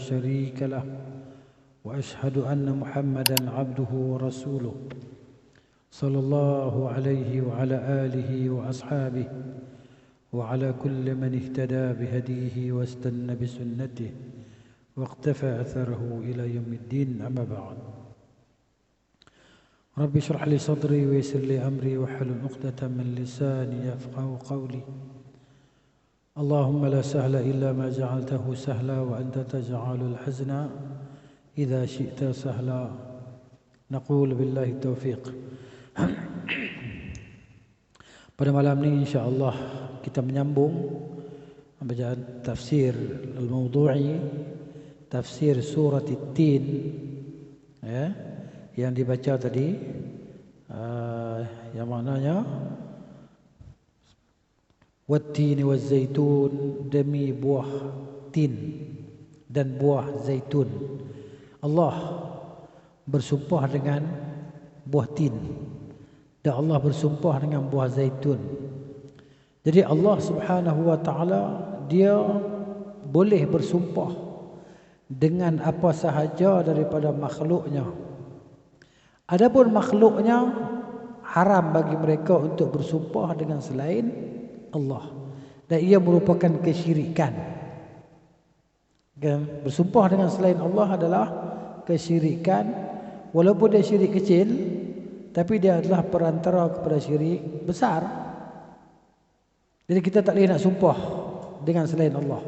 شريك له وأشهد أن محمدا عبده ورسوله صلى الله عليه وعلى آله وأصحابه وعلى كل من اهتدى بهديه واستنى بسنته واقتفى أثره إلى يوم الدين. أما بعد، رب اشرح لي صدري ويسر لي أمري واحلل عقدة من لساني يفقهوا قولي. اللهم لا سهل إلا ما جعلته سهلا وأنت تجعل الحزن إذا شئت سهلا. نقول بالله التوفيق. Pada malam ini insya-Allah kita menyambung bacaan tafsir al-mawdu'i, tafsir surat At-Tin, ya, yang dibaca tadi, yang maknanya wat-tini waz-zaitun, demi buah tin dan buah zaitun. Allah bersumpah dengan buah tin dan Allah bersumpah dengan buah zaitun. Jadi Allah Subhanahu wa taala dia boleh bersumpah dengan apa sahaja daripada makhluknya. Adapun makhluknya haram bagi mereka untuk bersumpah dengan selain Allah, dan ia merupakan kesyirikan. Bersumpah dengan selain Allah adalah kesyirikan, walaupun dia syirik kecil, tapi dia adalah perantara kepada syirik besar. Jadi kita tak boleh nak sumpah dengan selain Allah.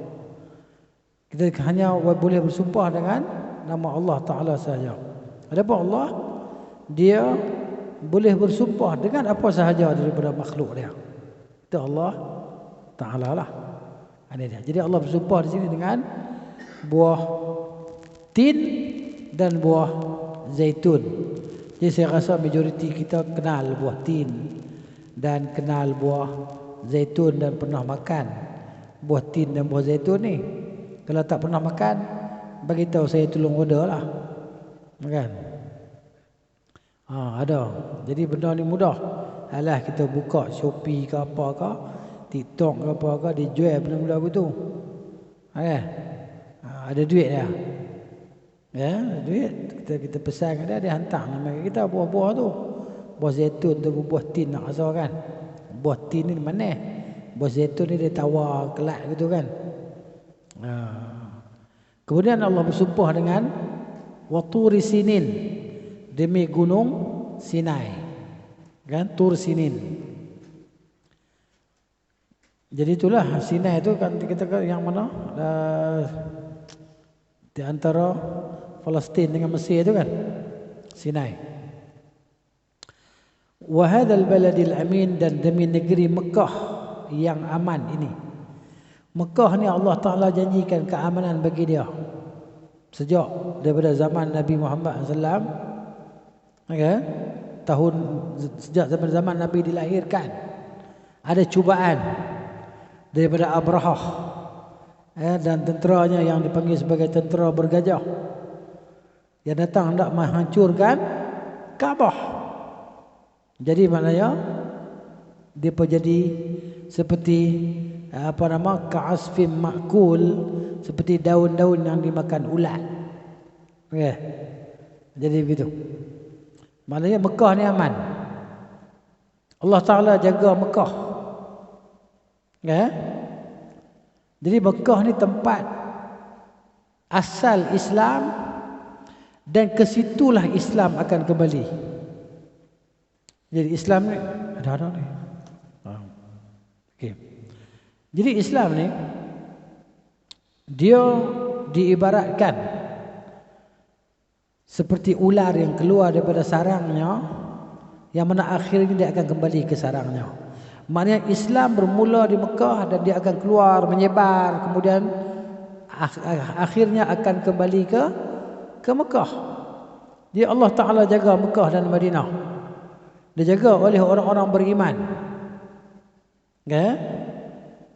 Kita hanya boleh bersumpah dengan nama Allah Ta'ala sahaja. Adapun Allah, dia boleh bersumpah dengan apa sahaja daripada makhluk dia. Itu Allah Ta'ala lah. Ini dia. Jadi Allah bersumpah di sini dengan buah tin dan buah zaitun. Jadi saya rasa majoriti kita kenal buah tin dan kenal buah zaitun dan pernah makan buah tin dan buah zaitun ni. Kalau tak pernah makan, bagi tahu saya, tolong order lah. Makan. Ada. Jadi benda ni mudah. Alah kita buka Shopee ke apa ke, TikTok ke apa ke, dia jual benda-benda begitu. Ada duit dia. Ya, duit. Kita pesan dia, dia hantar nama kita buah-buah tu. Buah zaitun tu, buah tin nak rasa kan. Buah tin ni mana? Buah zaitun ni dia tawar kelak gitu kan. Kemudian Allah bersumpah dengan Waturi Sinin, demi gunung Sinai. Kan, Tur Sinin. Jadi itulah Sinai itu kan kita yang mana? Di antara Palestin dengan Mesir itu kan, Sinai. Wa hadzal baladil amin, dan demi negeri Mekah yang aman ini. Mekah ni Allah Ta'ala janjikan keamanan bagi dia sejak daripada zaman Nabi Muhammad SAW. Okay? Sejak zaman Nabi dilahirkan, ada cubaan daripada Abrahah, dan tenteranya yang dipanggil sebagai tentera bergajah, yang datang hendak menghancurkan Kaabah. Jadi maknanya dia jadi seperti ka'asfim ma'kul, seperti daun-daun yang dimakan ulat. Okay. Jadi begitu. Maknanya Mekah ni aman. Allah Ta'ala jaga Mekah. Okay. Jadi Mekah ni tempat asal Islam, dan ke situlah Islam akan kembali. Jadi Islam ni ada ni. Okey. Jadi Islam ni dia diibaratkan seperti ular yang keluar daripada sarangnya, yang mana akhirnya dia akan kembali ke sarangnya. Maknanya Islam bermula di Mekah dan dia akan keluar menyebar, kemudian akhirnya akan kembali ke Mekah. Jadi Allah Ta'ala jaga Mekah dan Madinah. Dia jaga oleh orang-orang beriman. Okay?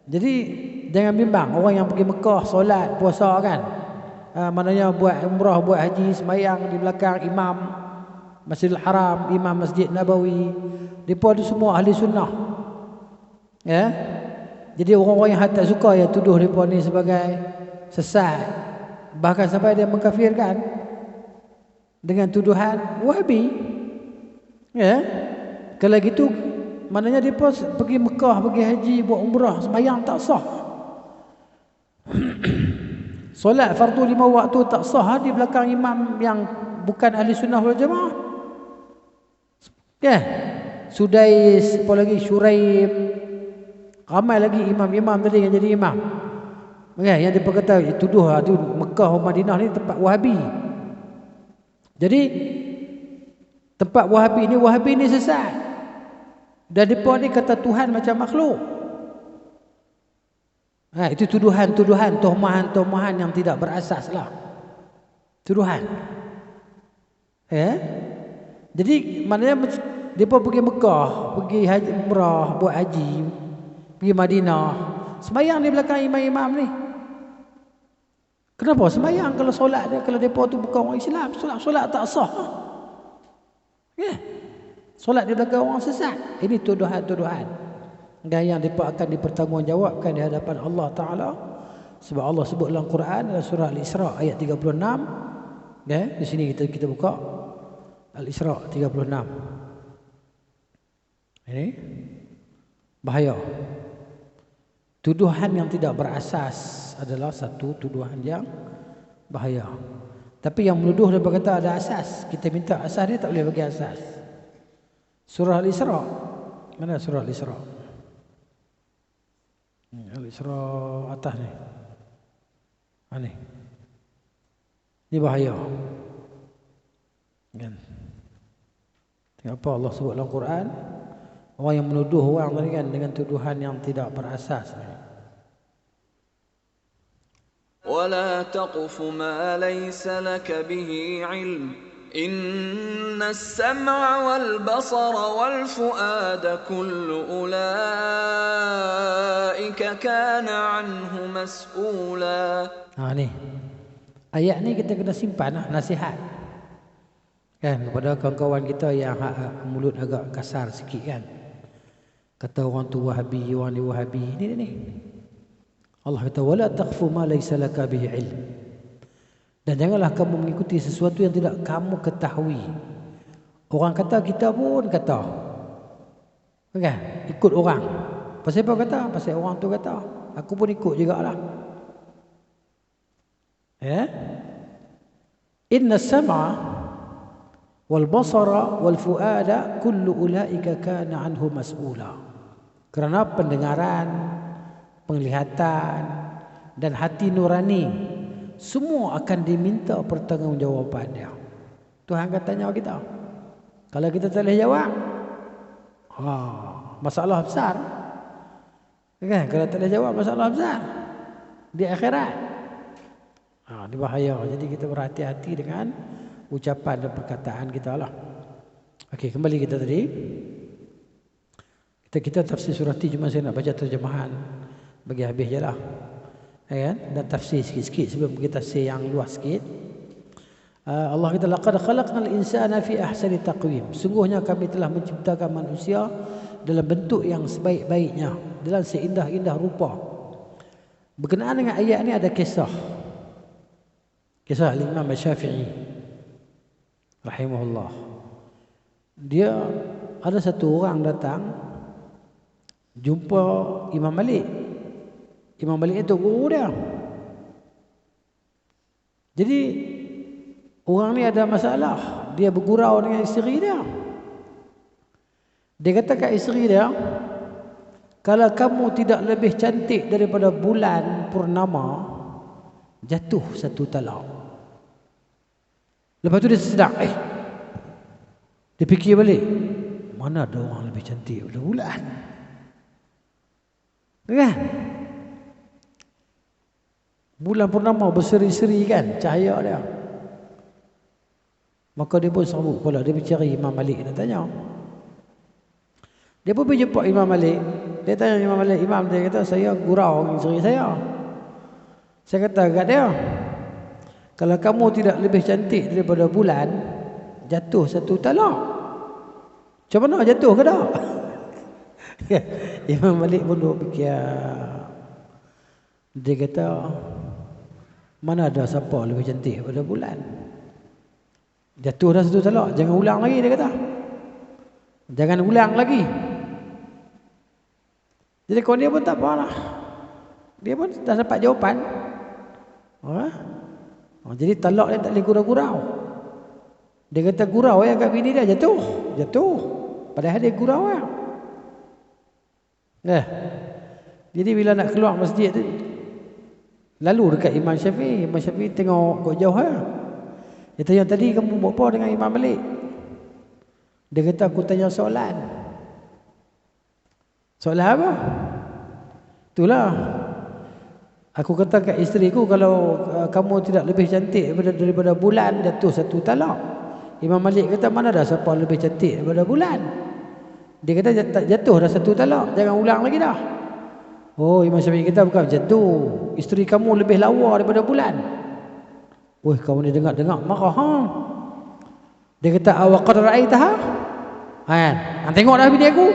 Jadi jangan bimbang orang yang pergi Mekah solat, puasa kan. Maknanya buat umrah, buat haji, sembahyang di belakang imam Masjidil Haram, imam Masjid Nabawi. Mereka tu semua ahli sunnah. Ya. Jadi orang-orang yang tak suka ya tuduh mereka ni sebagai sesat, Bahkan sampai dia mengkafirkan dengan tuduhan Wahabi. Ya. Kalau gitu maknanya dia pergi Mekah, pergi haji, buat umrah, sembahyang tak sah. Solat fardu 5 waktu tak sah di belakang imam yang bukan ahli sunnah wal jamaah. Ya. Sudais, apa lagi, Syuraib, ramai lagi imam-imam tadi yang jadi imam. Ya, yang dia berkata tuduh tu Mekah atau Madinah ni tempat Wahabi. Jadi tempat Wahabi ni sesat. Dan depa ni kata Tuhan macam makhluk. Itu tuduhan-tuduhan, tohmahan-tohmahan yang tidak berasas lah. Tuduhan. Ya. Jadi maknanya depa pergi Mekah, pergi haji umrah, buat haji, pergi Madinah, sembahyang di belakang imam-imam ni. Kenapa sembahyang kalau solat dia, kalau depa tu bukan orang Islam, solat tak sah. Ya. Solat di belakang orang sesat. Ini tuduhan-tuduhan. Dan yang depa akan dipertanggungjawabkan di hadapan Allah Taala. Sebab Allah sebut dalam Quran dalam surah Al-Isra ayat 36. Ya, di sini kita buka Al-Isra 36. Ini bahaya. Tuduhan yang tidak berasas adalah satu tuduhan yang bahaya. Tapi yang menuduh dia berkata ada asas, kita minta asas, dia tak boleh bagi asas. Surah Al-Isra. Mana surah Al-Isra? Al-Isra atas ni. Ni. Ini bahaya. Kan? Tengok apa Allah sebut dalam Quran? Orang yang menuduh orang tadi kan dengan tuduhan yang tidak berasas. ولا تقف ما ليس لك به علم إن السمع والبصر والفؤاد كل أولئك كان عنه مسؤولا. Ni. Ayat ni kita kena simpan nasihat. Kan kepada kawan-kawan kita yang mulut agak kasar sikit kan. Kata orang tu Wahabi, orang ni Wahabi. Ni. Allah kata wala taqfu ma laysa laka bihi ilm. Dan janganlah kamu mengikuti sesuatu yang tidak kamu ketahui. Orang kata, kita pun kata. Kan? Ikut orang. Pasal apa kata? Pasal orang tu kata. Aku pun ikut jugalah. Ya? Inna sam'a wal basara wal fuada kullu ulaika kana anhu mas'ula. Kerana pendengaran, penglihatan dan hati nurani semua akan diminta pertanggungjawaban dia. Tuhan akan tanya kita. Kalau kita tak boleh jawab, masalah besar. Kan? Kalau tak boleh jawab, masalah besar di akhirat. Ini bahaya. Jadi kita berhati-hati dengan ucapan dan perkataan kita lah. Okey, kembali kita tadi. Kita tafsir surati, cuma saya nak baca terjemahan bagi habis je lah. Ya, dan tafsir sikit-sikit sebelum kita tafsir yang luas sikit. Allah kata laqad khalaqnal insana fi ahsani taqwim. Sungguhnya kami telah menciptakan manusia dalam bentuk yang sebaik-baiknya, dalam seindah-indah rupa. Berkenaan dengan ayat ni ada kisah Imam Syafi'i rahimahullah. Dia ada satu orang datang jumpa Imam Malik. Imam Malik itu guru dia. Jadi orang ni ada masalah. Dia bergurau dengan isteri dia. Dia kata kat isteri dia, kalau kamu tidak lebih cantik daripada bulan purnama, jatuh satu talak. Lepas tu dia sedar, dia fikir balik, mana ada orang lebih cantik daripada bulan? Kan? Bulan purnama berseri-seri kan cahaya dia. Maka dia pun sambut pula, dia mencari Imam Malik, dia tanya. Dia pun pergi jumpa Imam Malik. Dia tanya Imam Malik, Imam, dia kata saya gurau dengan isteri saya. Saya kata kat dia, kalau kamu tidak lebih cantik daripada bulan, jatuh satu talak. Macam mana jatuh ke tak? Imam Malik pun duk fikir. Dia kata, Mana ada siapa lebih cantik daripada bulan. Jatuh dah satu talak, jangan ulang lagi dia kata. Jangan ulang lagi. Jadi kalau dia pun tak apalah. Dia pun dah dapat jawapan. Jadi talak dia tak boleh gurau-gurau. Dia kata gurau kat bini dia, jatuh. Padahal dia gurau ya. Jadi bila nak keluar masjid tu, lalu dekat Imam Syafi'i. Imam Syafi'i tengok kok jauh ya. Dia tanya, tadi kamu buat apa dengan Imam Malik? Dia kata, aku tanya soalan. Soalan apa? Itulah. Aku kata kat isteriku, kalau kamu tidak lebih cantik daripada bulan, jatuh satu talak. Imam Malik kata, mana dah siapa lebih cantik daripada bulan? Dia kata, jatuh dah satu talak, jangan ulang lagi dah. Oh, Imam Syafi'i kata, bukan macam tu. Isteri kamu lebih lawa daripada bulan. Weh, kamu ni dengar-dengar marah. Dia kata, awaqad ra'aitaha? Tengok dah bini aku.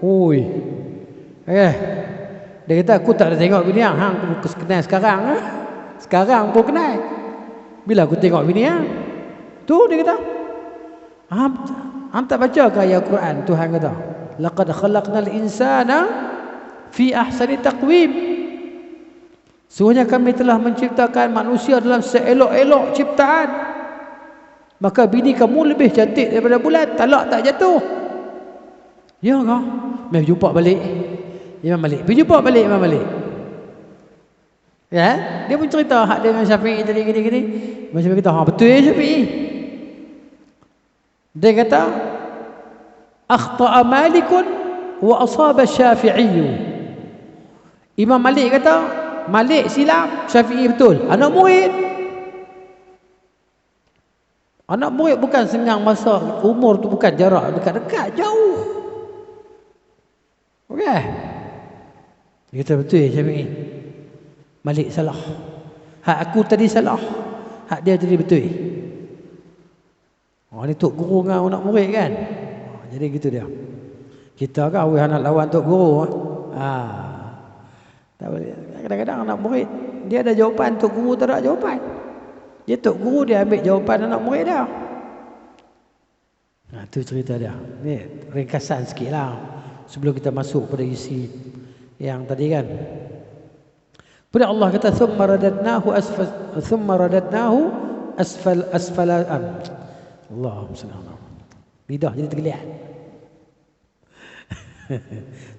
Oi. Dia kata, aku tak ada tengok bini hang, aku kenal sekarang. Sekarang pun kenal. Bila aku tengok bini tu dia kata, hang tak baca ke ayat Quran? Tuhan kata, laqad khalaqnal insana fi ahsani taqwim. Sesungguhnya kami telah menciptakan manusia dalam seelok-elok ciptaan. Maka bini kamu lebih cantik daripada bulan, talak tak jatuh. Ya ke? Mari jumpa balik Imam Malik. Pergi jumpa balik Imam Malik. Ya, dia pun cerita hak dia dengan Syafi'i tadi gini-gini. Imam Syafi'i kata, betul ya Syafi'i. Dia kata, akhta'a Malikun wa asaba Syafi'i. Imam Malik kata, Malik silap, Syafi'i betul. Anak murid bukan sengang masa, umur tu bukan jarak dekat-dekat, jauh. Okey. Dia kata betul ya Syafi'i. Malik salah. Hak aku tadi salah. Hak dia tadi betul. Ni tok guru dengan anak murid kan. Jadi gitu dia. Kita kan awak nak lawan tok guru. Tak boleh. Kadang-kadang anak murid dia ada jawapan, tok guru tak ada jawapan. Dia tok guru, dia ambil jawapan anak murid dia. Tu cerita dia. Ni ringkasan sikitlah sebelum kita masuk pada isi yang tadi kan. Pada Allah kata, thumma radadnahu asfal. Allahumma salli ala Muhammad. Lidah jadi tergeliat.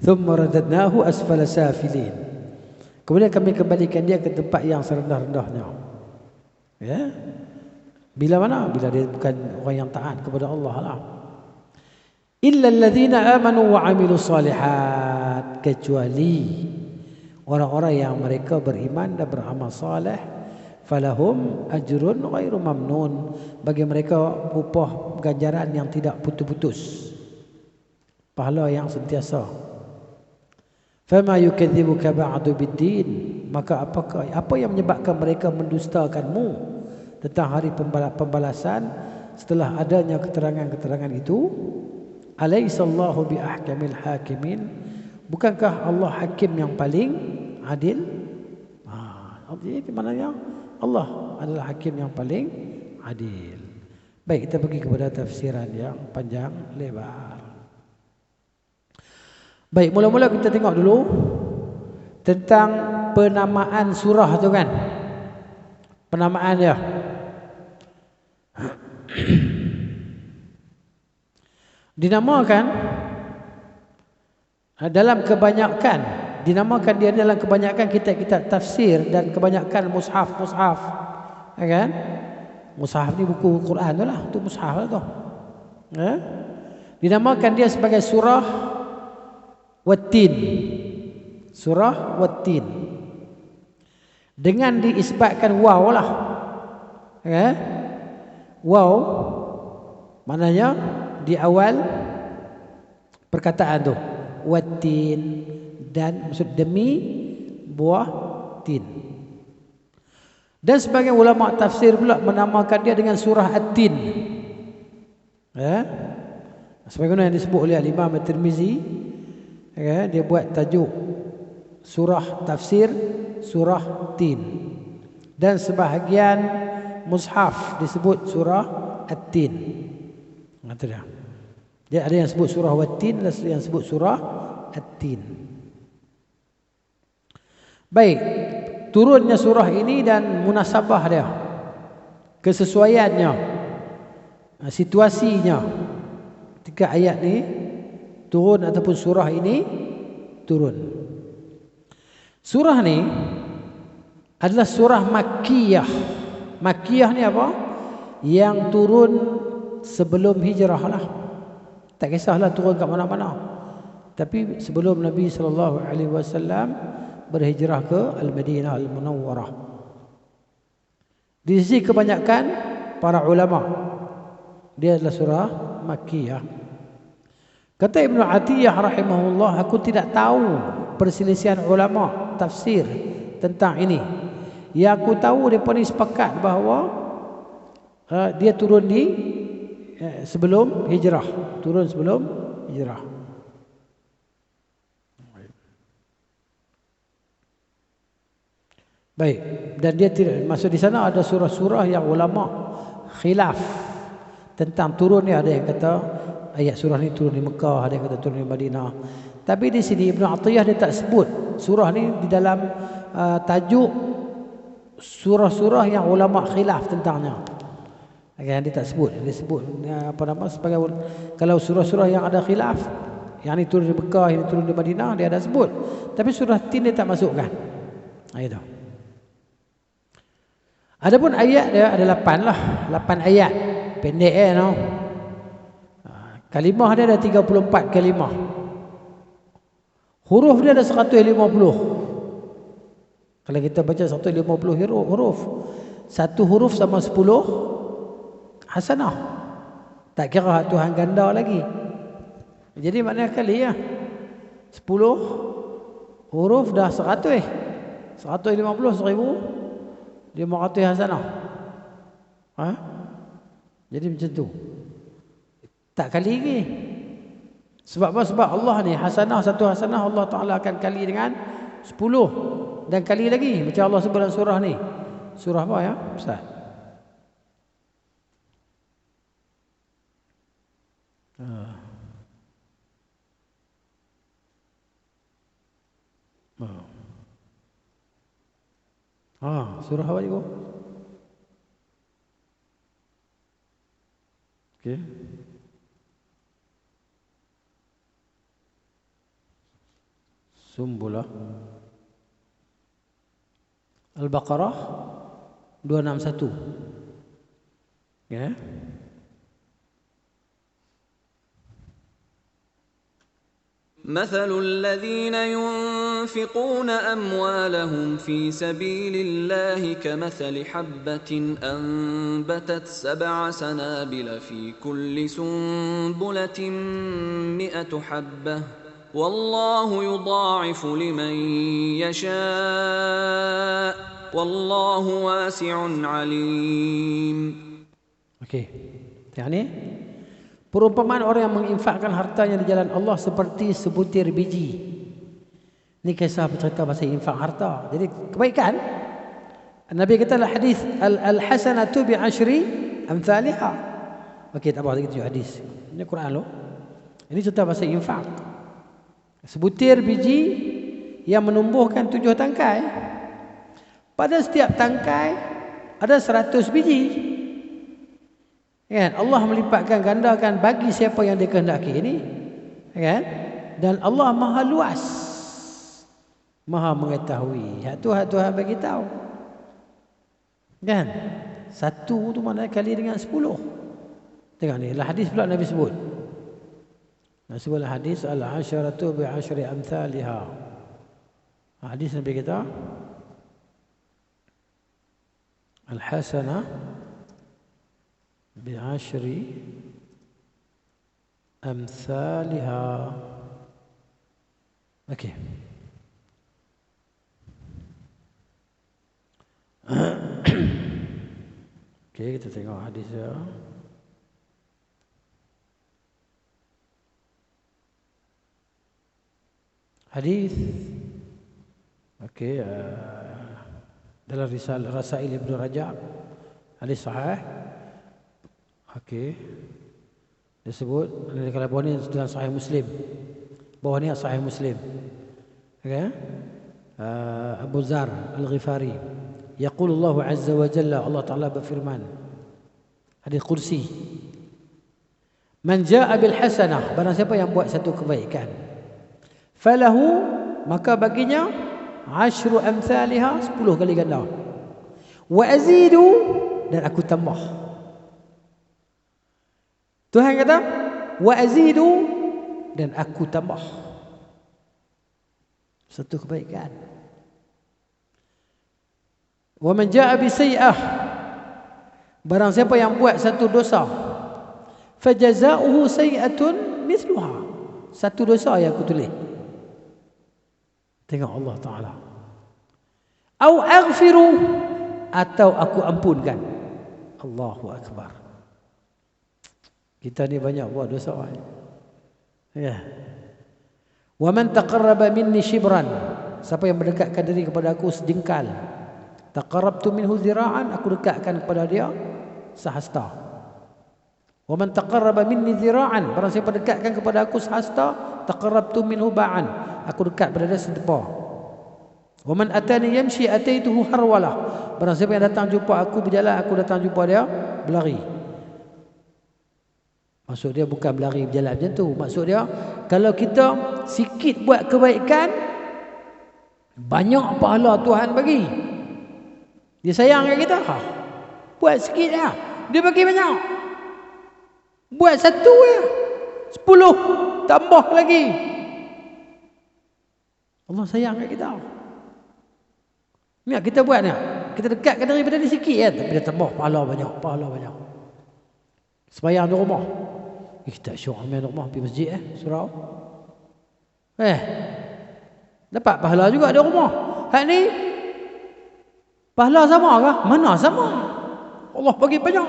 Thumma radadnahu asfala safilin. Kemudian kami kembalikan dia ke tempat yang serendah-rendahnya. Ya. Bila mana? Bila dia bukan orang yang taat kepada Allah lah. Illa alladhina amanu wa amilu salihat. Kecuali orang-orang yang mereka beriman dan beramal saleh, falahum ajrun ghairu mamnun. Bagi mereka upah ganjaran yang tidak putus-putus, pahala yang sentiasa. Fama yukadzibuka ba'du biddin. Maka apa yang menyebabkan mereka mendustakanmu tentang hari pembalasan setelah adanya keterangan-keterangan itu? Alaihissallahu biahkamil hakimin. Bukankah Allah hakim yang paling adil? Jadi maknanya Allah adalah hakim yang paling adil. Baik, kita pergi kepada tafsiran yang panjang lebar. Baik, mula-mula kita tengok dulu tentang penamaan surah tu kan. Penamaan dia. Dinamakan dalam kebanyakan, dinamakan dia dalam kebanyakan kitab-kitab tafsir dan kebanyakan mushaf, ya kan? Mushaf ni buku Quran tu lah, tu mushaf lah tu. Ya? Dinamakan dia sebagai surah Wat-Tin. Surah Wat-Tin. Dengan diisbatkan waw lah. Ya? Waw maknanya di awal perkataan tu. Wat-Tin, dan maksud demi buah tin. Dan sebagian ulama tafsir pula menamakan dia dengan surah At-Tin. Ya? Sebagaimana yang disebut oleh Imam At-Tirmizi, ya, dia buat tajuk surah tafsir surah Tin. Dan sebahagian mushaf disebut surah At-Tin. Itu dia. Jadi ada yang sebut surah Wat-Tin, ada yang sebut surah At-Tin. Baik, turunnya surah ini dan munasabah dia, kesesuaiannya, situasinya ketika ayat ni turun ataupun surah ini turun. Surah ni adalah surah Makkiyah. Makkiyah ni apa? Yang turun sebelum hijrah lah. Tak kisahlah turun kat mana-mana. Tapi sebelum Nabi SAW berhijrah ke Al-Madinah Al-Munawwarah. Di sisi kebanyakan para ulama, dia adalah surah Makkiyah. Kata Ibnu Atiyah rahimahullah, aku tidak tahu perselisihan ulama tafsir tentang ini. Yang aku tahu mereka ni sepakat bahawa dia turun di sebelum hijrah, turun sebelum hijrah. Baik, dan dia tidak masuk di sana. Ada surah-surah yang ulama khilaf tentang turun ni. Ada yang kata ayat surah ni turun di Mekah, ada yang kata turun di Madinah. Tapi di sini Ibnu Atiyah dia tak sebut surah ni di dalam tajuk surah-surah yang ulama khilaf tentangnya. Dia tak sebut. Dia sebut apa nama sebagai, kalau surah-surah yang ada khilaf, yang ni turun di Mekah, yang ni turun di Madinah, dia ada sebut. Tapi surah Tin dia tak masukkan. Itu. Adapun ayat dia ada 8 lah, 8 ayat. Pendek no. Kalimah dia ada 34 kalimah. Huruf dia ada 150. Kalau kita baca 150 huruf, satu huruf sama 10 hasanah. Tak kira Tuhan ganda lagi. Jadi maknanya kali ya 10 huruf dah 100. 150 1,500 hasanah. Jadi macam tu. Tak kali lagi. Sebab apa? Sebab Allah ni hasanah, satu hasanah Allah Ta'ala akan kali dengan 10. Dan kali lagi. Macam Allah sebut dalam surah ni. Surah apa ya Ustaz? Surah apa juga? Okey. Sumbulah. Al-Baqarah 261. Ya. مثل الذين ينفقون أموالهم في سبيل الله كمثل حبة أنبتت 7 سنابل في كل سنبلة 100 حبة والله يضاعف لمن يشاء والله واسع عليم. Okey. Yani perumpamaan orang yang menginfakkan hartanya di jalan Allah seperti sebutir biji. Ini kisah bercerita pasal infak harta. Jadi kebaikan. Nabi kata dalam hadis al-hasanatu bi 10 amsalha. Okey, tak apa lagi tu hadis. Ini Quran loh. Ini cerita pasal infak. Sebutir biji yang menumbuhkan 7 tangkai. Pada setiap tangkai ada 100 biji. Kan? Allah melipatkan gandakan bagi siapa yang dikehendaki ini. Kan? Dan Allah Maha luas, Maha mengetahui. Tuhan bagi tahu. Kan? 1 tu mana kali dengan 10. Tengok ni, hadis pula Nabi sebut. Nabi sebut hadis al-asharatu bi 10 amsalha. Hadis Nabi kata al-hasanah ب10 أمثالها. Okey. Okey, kita tengok hadis ya. Hadis. Okey. dalam risalah Rasail Ibn Rajab hadis sahih. Okey. Dia sebut kalau bawah ni dalam Sahih Muslim. Bawah ni Sahih Muslim. Okey. Abu Zar Al-Ghifari. Yaqulu Allah Azza wa Jalla, Allah Taala berfirman. Hadis kursi. Man jaa bil hasanah, barang siapa yang buat satu kebaikan, falahu, maka baginya asyru amsalha, 10 kali ganda. Wa azidu, dan aku tambah. Tuhan kata, wa azidu, dan aku tambah. Satu kebaikan. Wa man jaa bi sayyi'ah, barang siapa yang buat satu dosa, fajazauhu sayyi'atun mithluha, satu dosa yang aku tulis. Tengok Allah Taala. Au aghfiru, atau aku ampunkan. Allahu akbar. Kita ni banyak buat dosa. Ya. Wa man taqarraba minni shibran, siapa yang mendekatkan diri kepada aku sejengkal, taqarrabtu minhu zira'an, aku dekatkan kepada dia sehasta. Wa man taqarraba minni zira'an, barang siapa dekatkan kepada aku sehasta, taqarrabtu minhu ba'an, aku dekat pada dia sedepa. Wa man atani yamshi ataituhu harwalah, barang siapa yang datang jumpa aku berjalan, aku datang jumpa dia berlari. Maksud dia bukan berlari berjalan macam tu. Maksud dia, kalau kita sikit buat kebaikan, banyak pahala Tuhan bagi. Dia sayang kat kita. Buat sikit lah, dia bagi banyak. Buat satu ya, 10 tambah lagi. Allah sayang kat kita. Ni kita buat ni, kita dekatkan daripada dia sikit kan, tapi dia tambah pahala banyak, pahala banyak. Sembahyang di rumah, kita syok main rumah pergi masjid surau. Dapat pahala juga di rumah. Hak ni pahala sama kah? Mana sama? Allah bagi banyak.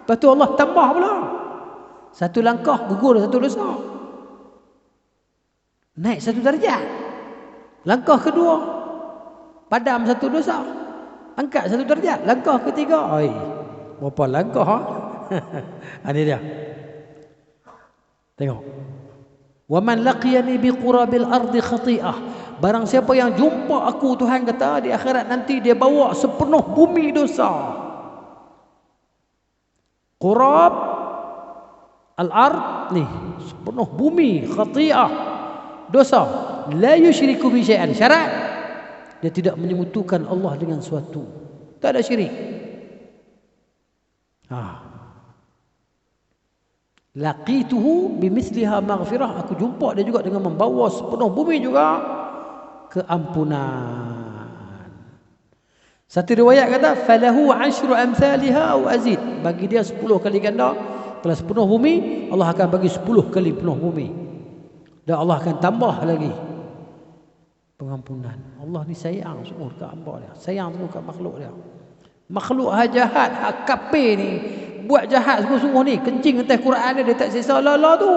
Lepas tu Allah tambah pula. Satu langkah gugur satu dosa, naik satu darjat. Langkah kedua padam satu dosa, angkat satu darjat. Langkah ketiga, berapa langkah? Ini dia. Tengok. Wa man laqiyani bi qurabil ardi khati'ah, barang siapa yang jumpa aku, Tuhan kata, di akhirat nanti dia bawa sepenuh bumi dosa. Qurab al-ard ni sepenuh bumi, khati'ah dosa. La yusyriku bi syai'an, syarat dia tidak menyekutukan Allah dengan suatu. Tak ada syirik. Laqituhu bimithliha maghfirah, aku jumpa dia juga dengan membawa sepenuh bumi juga keampunan. Satu riwayat kata falahu asyru amsalha au azid, bagi dia 10 kali ganda. Kalau sepenuh bumi, Allah akan bagi 10 kali penuh bumi, dan Allah akan tambah lagi pengampunan. Allah ni sayang sungguh dekat hamba dia, sayang sungguh kat makhluk dia. Makhluk jahat, kafir ni buat jahat sungguh-sungguh ni, kencing atas Quran dia tak seksa Allah tu.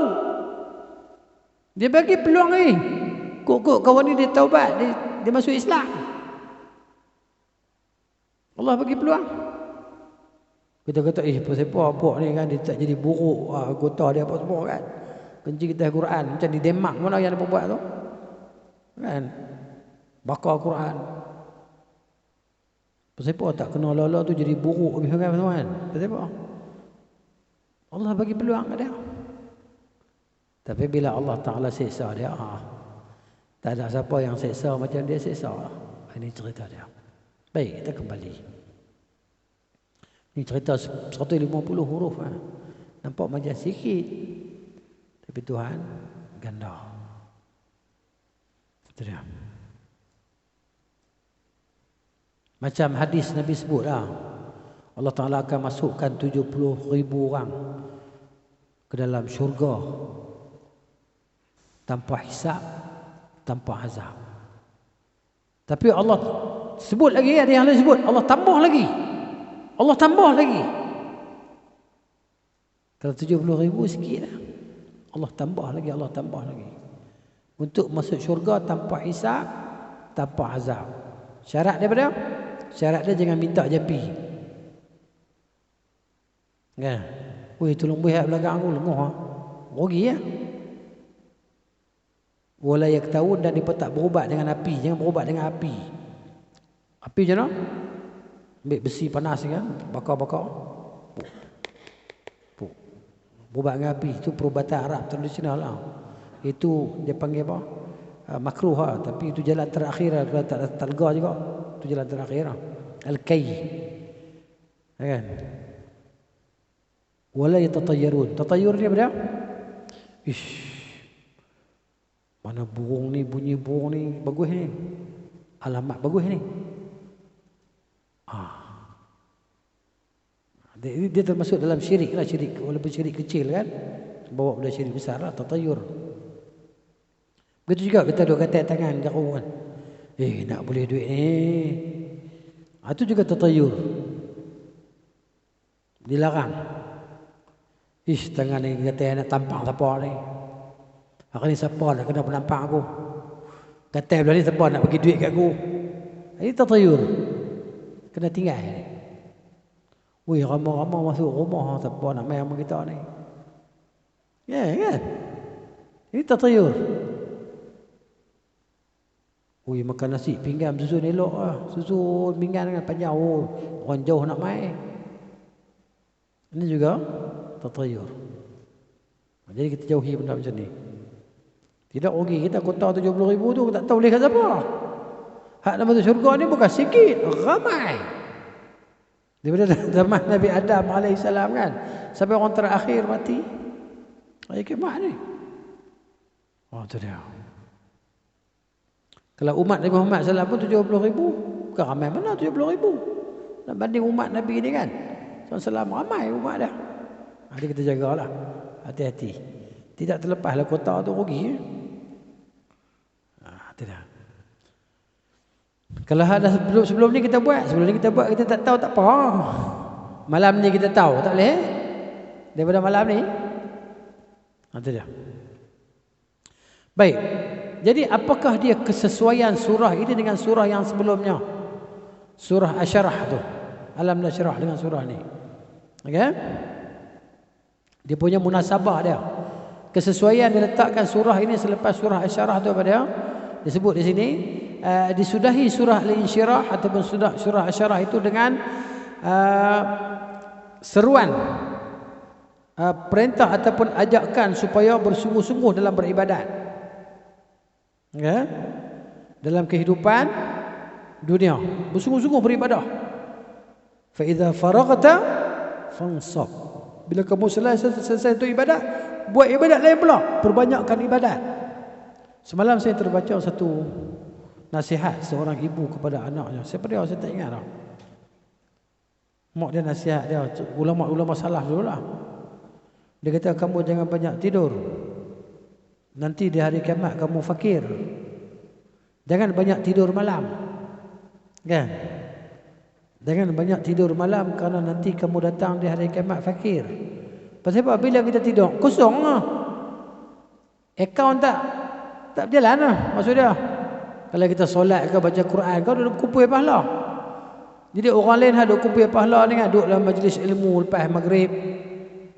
Dia bagi peluang ni. Kok kawan ni dia taubat, dia masuk Islam. Allah bagi peluang. Kita kata apa ni kan, dia tak jadi buruk, anggota dia apa semua kan. Kencing atas Quran macam di Denmark mana yang dia buat tu. Kan? Bakar Quran. Pasal tak kena lala tu jadi buruk habis kan tuan. Pasal apa? Allah bagi peluang kat dia. Tapi bila Allah Taala seksa dia, tak ada siapa yang seksa macam dia seksa. Ini cerita dia. Baik, kita kembali. Ini cerita 150 huruf. Nampak macam sikit, tapi Tuhan ganda. Itu dia. Macam hadis Nabi sebut lah, Allah Ta'ala akan masukkan 70,000 orang ke dalam syurga tanpa hisab, tanpa azab. Tapi Allah sebut lagi, ada yang lain sebut Allah tambah lagi, Allah tambah lagi. Kalau 70,000 sikit lah, Allah tambah lagi, Allah tambah lagi, untuk masuk syurga tanpa hisab, tanpa azab. Syarat daripada Syarat dia jangan minta japi. Kan? Weh tolong buat belakang aku lemah. Rugi ya. Wala yaktawun, dan dia tak berubat dengan api. Jangan berubat dengan api. Api je no? Ambil besi panas kan, bakar-bakar. Berubat dengan api itu perubatan Arab tradisional lah. Itu dia panggil apa? Makruh lah. Tapi itu jalan terakhir lah. Kalau tak lega juga, itu jalan terakhir lah. Al-kay. Kan? Wala yatatayyarun. Tatayyur ni apa dia? Ish. Mana burung ni, bunyi burung ni bagus ni. Alamat bagus ni. Dia termasuk dalam syirik lah, syirik. Walaupun syirik kecil kan, bawa pada syirik besar lah, tatayur. Begitu juga kita duk kata tangan jarum kan. Nak boleh duit ni. Itu juga tatayur. Dilarang. Tangan ni kata nak tampang siapa ni. Hari ni siapa nak kena penampang aku. Kata belah ni siapa nak bagi duit kat aku. Ini tatayur. Kena tinggal ni. Wih, ramah-ramah masuk rumah, siapa nak main sama kita ni. Ya kan? Ini tatayur. Wih, makan nasi pinggan susun elok lah. Susun pinggan dengan panjang. Orang jauh nak main. Ini juga tatayur. Jadi kita jauhi benda macam ni. Tidak rugi kita kota 70,000 tu, tak tahu boleh kat siapa. Hak nak masuk syurga ni bukan sikit, ramai. Daripada zaman Nabi Adam AS kan, sampai orang terakhir mati. Ayat kiamat ni. Tu dia. Kalau umat Nabi Muhammad SAW pun 70,000, bukan ramai mana 70,000. Nak banding umat Nabi ni kan, SAW ramai umat dah. Jadi kita jagalah, hati-hati. Tidak terlepaslah kota tu rugi. Tidak. Kalau ada sebelum ni kita buat, kita tak tahu tak apa. Malam ni kita tahu, tak boleh. Daripada malam ni. Itu dia. Baik. Jadi apakah dia kesesuaian surah ini dengan surah yang sebelumnya? Surah Asy-Syarah tu. Alam Nashrah dengan surah ni. Okey? Dia punya munasabah dia. Kesesuaian diletakkan surah ini selepas surah Asy-Syarah tu apa dia? Disebut di sini disudahi surah Al-Insyirah ataupun surah Asy-Syarah itu dengan seruan perintah ataupun ajakan supaya bersungguh-sungguh dalam beribadat. Ya? Dalam kehidupan dunia, bersungguh-sungguh beribadah. Fa idza faraghta fansab. Bila kamu selesai itu ibadat, buat ibadat lain pula, perbanyakkan ibadat. Semalam saya terbaca satu nasihat seorang ibu kepada anaknya. Siapa dia? Saya tak ingat dah. Mak dia nasihat dia, ulama salah dulu lah. Dia kata kamu jangan banyak tidur. Nanti di hari kiamat kamu fakir. Jangan banyak tidur malam. Kan? Jangan banyak tidur malam kerana nanti kamu datang di hari kiamat fakir. Pasal apa? Bila kita tidur kosong lah. Akaun tak berjalan lah maksud dia. Kalau kita solat ke baca Quran kau duduk kumpul pahala. Jadi orang lain duduk kumpul pahala ni kan, duduk dalam majlis ilmu lepas maghrib.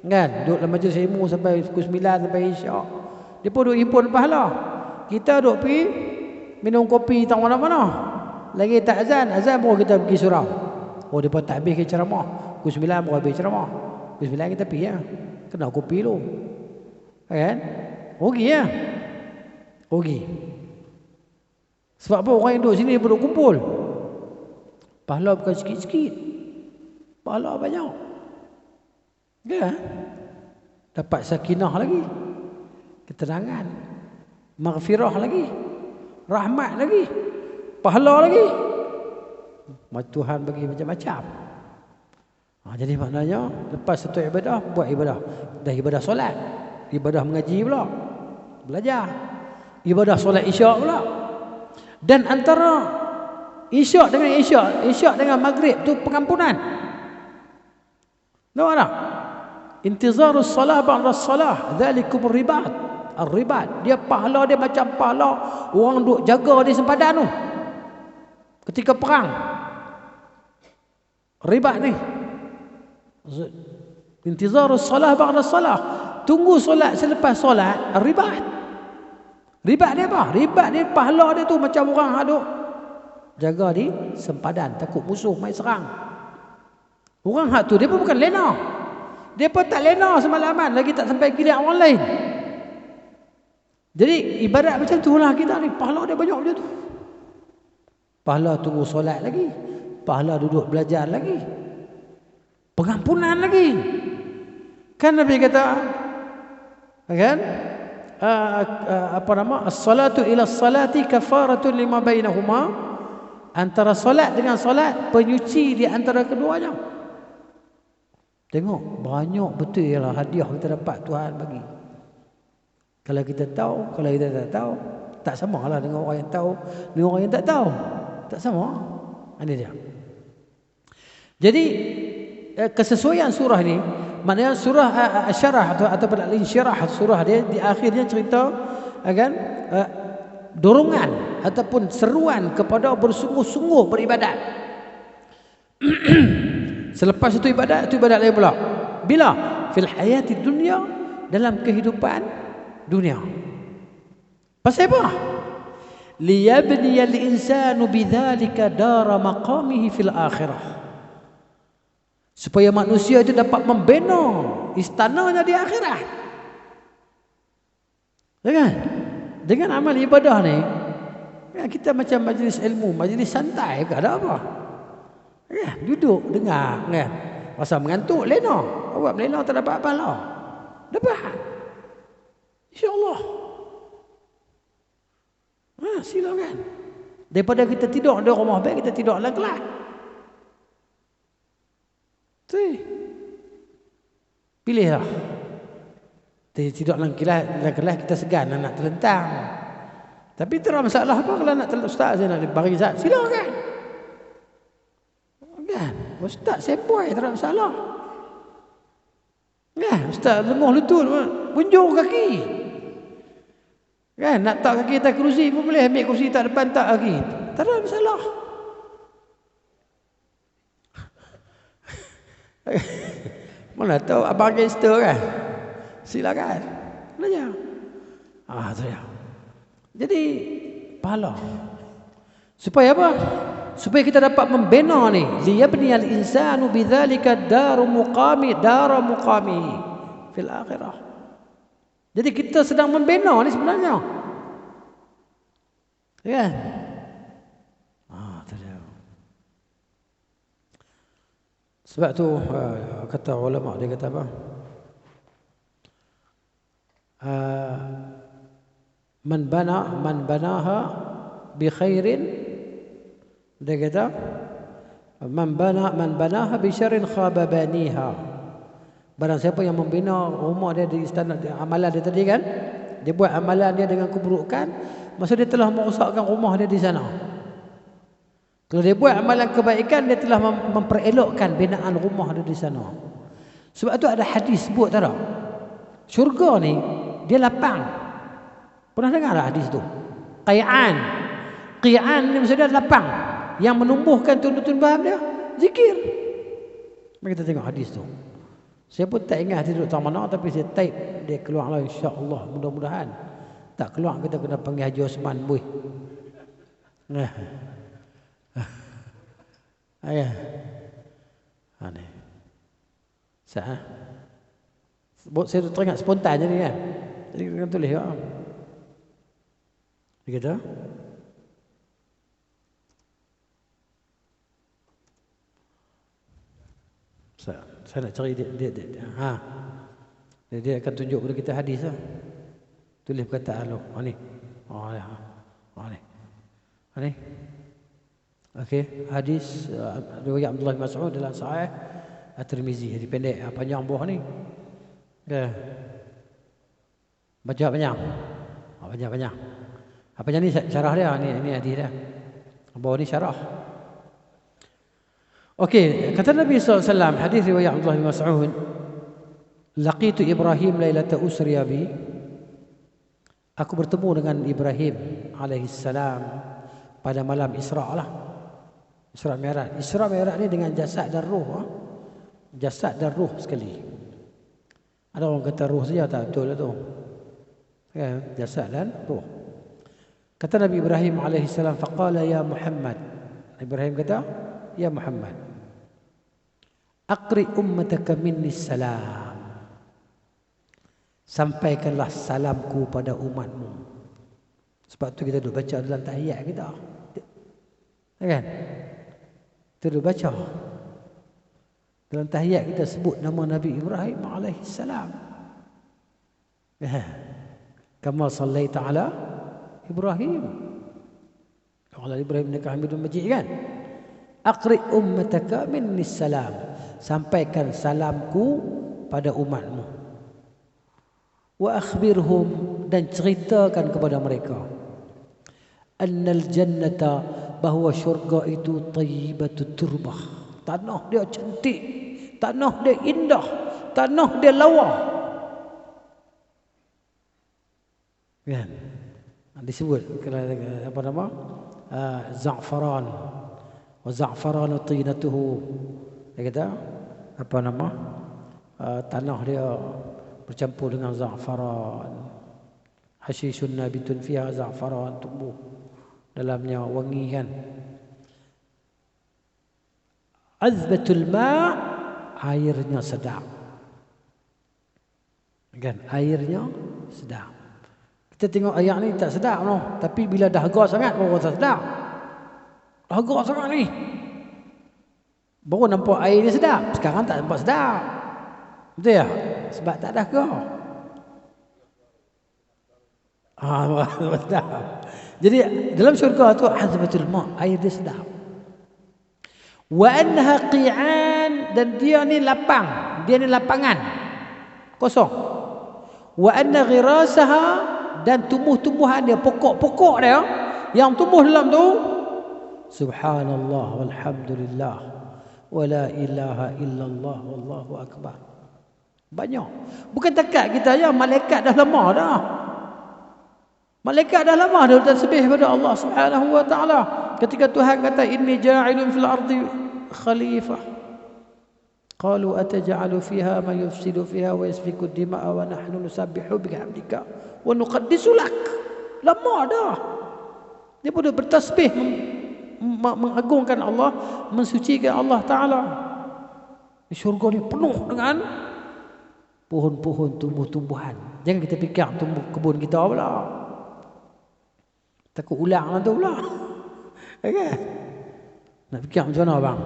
Kan? Duduk dalam majlis ilmu sampai pukul 9 sampai isyak. Dia pun duduk himpun pahala. Kita duduk pergi minum kopi tak mana-mana. Lagi tak azan baru kita pergi surau. Oh dia pun tak habis ke ceramah. Pukul 9 baru habis ceramah. Pukul 9 kita pergi ya. Kena kopi dulu. Kan? Rugi ya. Rugi. Sebab apa orang yang duduk sini duduk kumpul. Pahala bukan sikit-sikit. Pahala banyak. Ya. Dapat sakinah lagi. Ketenangan. Maghfirah lagi. Rahmat lagi. Pahala lagi. Tuhan bagi macam-macam. Jadi maknanya lepas satu ibadah, buat ibadah. Dah ibadah solat. Ibadah mengaji pula. Belajar. Ibadah solat isyak pula. Dan antara isyak dengan maghrib tu pengampunan. Tahu tak? Intizarus salah ba'da salah, dzalikum ribat. Ar-ribat, dia pahala dia macam pahala orang duk jaga di sempadan tu. Ketika perang. Riba ni. Intizarus salah ba'da salah. Tunggu solat selepas solat, riba. Riba dia apa? Riba dia pahala dia tu macam orang haduk jaga di sempadan, takut musuh mai serang. Orang hak tu dia pun bukan lena. Dia pun tak lena semalaman lagi tak sampai giliran orang lain. Jadi ibadat macam tu lah kita ni, pahala dia banyak macam tu. Pahala tunggu solat lagi, pahala duduk belajar lagi, pengampunan lagi. Kan Nabi kata, kan? As-salatu ila as-salati kafaratun lima bainahuma. Antara solat dengan solat penyuci di antara keduanya. Tengok banyak betul ialah hadiah kita dapat Tuhan bagi. Kalau kita tahu, kalau kita tak tahu, tak samalah dengan orang yang tahu dengan orang yang tak tahu. Tak sama. Ini dia. Jadi kesesuaian surah ni, maknanya surah Asy-Syarah atau Al-Insyirah, surah dia di akhirnya cerita kan dorongan ataupun seruan kepada bersungguh-sungguh beribadat. Selepas itu ibadat lain pula. Bila? Fil hayati dunya, dalam kehidupan dunia. Pasal apa? Liyabni al-insanu bidzalika dara maqamihi fil akhirah. Supaya manusia itu dapat membina istananya di akhirat. Dengan amal ibadah ni, kita macam majlis ilmu, majlis santai ke ada apa? Duduk dengar kan. Masa mengantuk lena, awak melena tak dapat apa lah. Dapat. Insya-Allah. Silakan. Daripada kita tidur di rumah baik, kita tidur dalam kelas. Pilihlah. Tidur dalam kelas kita segan nak terlentang. Tapi tak ada masalah apa kalau nak ustaz saya nak bagi zat. Silakan. Kan? Ustaz sepoi tak ada masalah. Kan? Ustaz lemah lutut bunjur kaki. Kan? Nak tak kaki atas kerusi pun boleh, ambil kerusi tak depan tak kaki. Tak ada masalah. Mana tahu abang gangster kan? Silakan. Belajar. Tu dia. Jadi pahala. Supaya apa? Supaya kita dapat membina ni, liyabni al-insanu bidzalika dara muqami fil akhirah. Jadi kita sedang membina ni sebenarnya. Ya. Tu dia. Sebab tu kata ulama, dia kata apa? Man banaha bi khairin, dia kata man banaha bi syarrin khaba baniha. Barang siapa yang membina rumah dia di istana amalan dia tadi kan, dia buat amalan dia dengan keburukan, masa dia telah merosakkan rumah dia di sana. Kalau dia buat amalan kebaikan, dia telah memperelokkan binaan rumah dia di sana. Sebab tu ada hadis sebut tak ada? Syurga ni dia lapang. Pernah dengar tak hadis tu? Qi'an ni maksudnya lapang. Yang menumbuhkan tumbuh-tumbuhan dia zikir. Mari kita tengok hadis tu. Saya pun tak ingat hadis tu tak mana, tapi saya type dia keluarlah, insya-Allah, mudah-mudahan. Tak keluar kita kena panggil Haji Osman boy. Ayah. Aneh. Saya teringat spontan jadi kan. Jadi kita tulis ya. Begitu. Saya nak cari dia. Dia akan tunjuk kepada kita hadis lah. Tulis perkataan lu. Ni. Ni. Okey, hadis riwayat Abdullah bin Mas'ud dalam Sahih At-Tirmizi. Jadi pendek, panjang buah ni. Baca panjang. Panjang. Apa ni syarah dia? Ni hadis dia. Bawah ni syarah. Okey, kata Nabi SAW, hadis riwayat Abdullah bin Mas'ud, laqitu Ibrahim lailata usriya bi. Aku bertemu dengan Ibrahim alaihissalam pada malam Isra lah. Isra Mi'raj. Isra Mi'raj ni dengan jasad dan ruh. Jasad dan ruh sekali. Ada orang kata ruh saja, tak betul lah tu. Kan? Jasad dan ruh. Kata Nabi Ibrahim alaihissalam, faqala ya Muhammad. Nabi Ibrahim kata, ya Muhammad, aqri ummataka minni salam. Sampaikanlah salamku pada umatmu. Sebab tu kita duk baca dalam tahiyat kita. Kan? Kita duk baca. Dalam tahiyat kita sebut nama Nabi Ibrahim alaihissalam. Kama sallaita ala Ibrahim. Ala Ibrahim innaka Hamidum Majid kan? Aqri ummataka minni salam. Sampaikan salamku pada umatmu. Wa akhbirhum, dan ceritakan kepada mereka. Annal jannata, bahawa syurga itu tayyibatut turbah. Tanah dia cantik, tanah dia indah, tanah dia lawa. Kan? Disebut apa nama? Za'faran. Wa za'faran tinatuhu. Dia kata apa nama? Tanah dia bercampur dengan za'faran. Hashisun nabitun fiha za'faran, tumbuh dalamnya wangi kan. Azbatul ma', airnya sedap. Kan, airnya sedap. Kita tengok ayat ni tak sedap noh, tapi bila dahaga sangat baru rasa sedap. Dahaga sangat ni, baru nampak air ni sedap. Sekarang tak nampak sedap. Betul ya? Sebab tak dahaga. Sedap. Jadi dalam syurga tu azbatul ma', air dia sedap. Wa anha qi'an, dan dia ni lapang, dia ni lapangan kosong. Wa anna ghirasaha, dan tumbuh-tumbuhan dia, pokok-pokok dia yang tumbuh dalam tu, subhanallah walhamdulillah wala ilaha illallah wallahu akbar. Banyak. Bukan takat kita ya, malaikat dah lama dah. Malaikat dah lama dah tasbih pada Allah Subhanahu wa taala. Ketika Tuhan kata inni ja'ilun fil ardi khalifah, qalu ataj'alu fiha man yufsidu fiha wa yasfiku ad-dima'a wa nahnu nusabbihu bihamdika wa nuqaddisu lak. Lama dah dia pun bertasbih mengagungkan Allah, mensucikan Allah taala. Di syurga ni penuh dengan pohon-pohon, tumbuh-tumbuhan. Jangan kita fikir tumbuh kebun kita pula. Takut ulang lah tu pula. Okay. Nak fikir macam mana bang?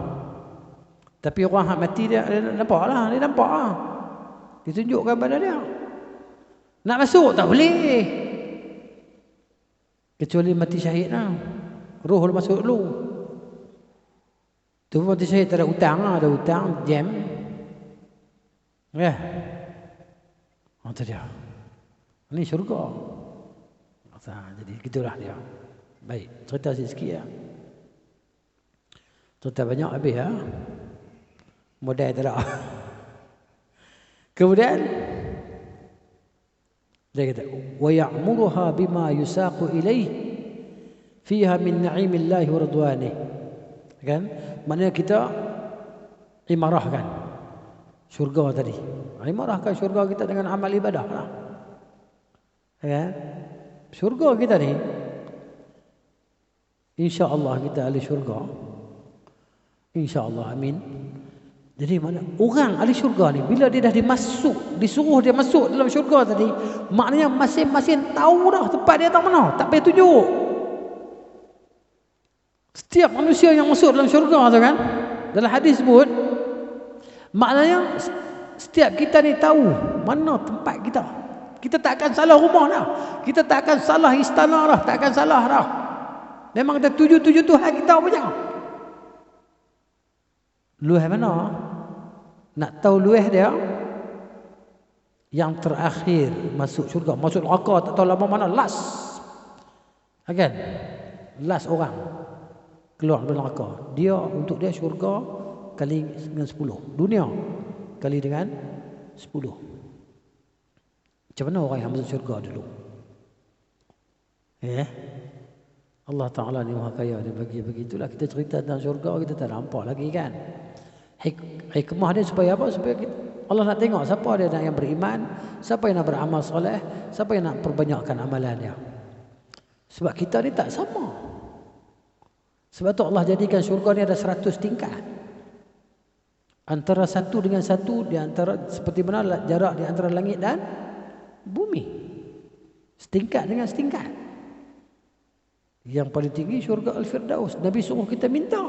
Tapi orang hak mati dia nampak lah. Dia nampak lah. Ditunjukkan pada dia. Nak masuk tak boleh. Kecuali mati syahid lah. Roh dia masuk dulu. Tu mati syahid tak ada hutang lah. Ada hutang, jam. Ya. Itu dia. Ini syurga. Jadi gitulah dia. Baik, cerita sikit ya. Cerita banyak habis ya. Modal tak ada. Kemudian dia kata wa ya'muruha bima yusaqu ilaih fiha min na'imillahi wa ridwanih. Kan? Maknanya kita imarahkan syurga tadi. Imarahkan syurga kita dengan amal ibadah lah. Kan? Syurga kita ni, insya-Allah kita ahli syurga. Insya-Allah, amin. Jadi mana orang ahli syurga ni bila dia dah disuruh dia masuk dalam syurga tadi, maknanya masing-masing tahu dah tempat dia tak mana, tak payah tunjuk. Setiap manusia yang masuk dalam syurga tu kan, dalam hadis sebut, maknanya setiap kita ni tahu mana tempat kita. Kita tak akan salah rumah dah. Kita tak akan salah istana dah. Tak akan salah dah. Memang kita tuju Tuhan kita punya. Lueh mana? Nak tahu lueh dia? Yang terakhir masuk syurga. Masuk neraka tak tahu lama mana. Last. Kan? Last orang keluar dari neraka. Dia, untuk dia syurga kali dengan 10. Dunia kali dengan 10. Macam mana orang yang masuk syurga dulu? Allah Ta'ala ni maha kaya, dia bagi begitulah. Kita cerita tentang syurga, kita tak nampak lagi kan. Hikmah dia supaya apa? Supaya Allah nak tengok siapa dia yang beriman, siapa yang nak beramal soleh, siapa yang nak perbanyakkan amalan dia. Sebab kita ni tak sama. Sebab tu Allah jadikan syurga ni ada 100 tingkat. Antara satu dengan satu, di antara seperti mana jarak di antara langit dan bumi. Setingkat dengan setingkat. Yang paling tinggi syurga Al-Firdaus. Nabi suruh kita minta.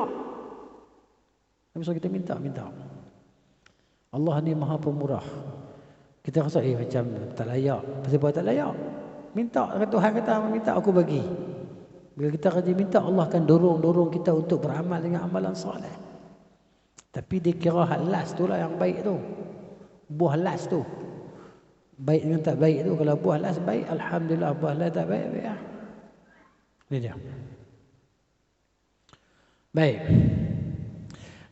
Nabi suruh kita minta. Allah ni maha pemurah. Kita rasa macam tak layak. Kenapa tak layak? Minta, Tuhan kata minta aku bagi. Bila kita rajin minta, Allah akan dorong kita untuk beramal dengan amalan soleh. Tapi dia kira hal last tu lah yang baik tu. Buah last tu. Baik dengan tak baik tu. Kalau buah last baik, alhamdulillah. Buah last tak baik, baik lah. Ini dia. Baik.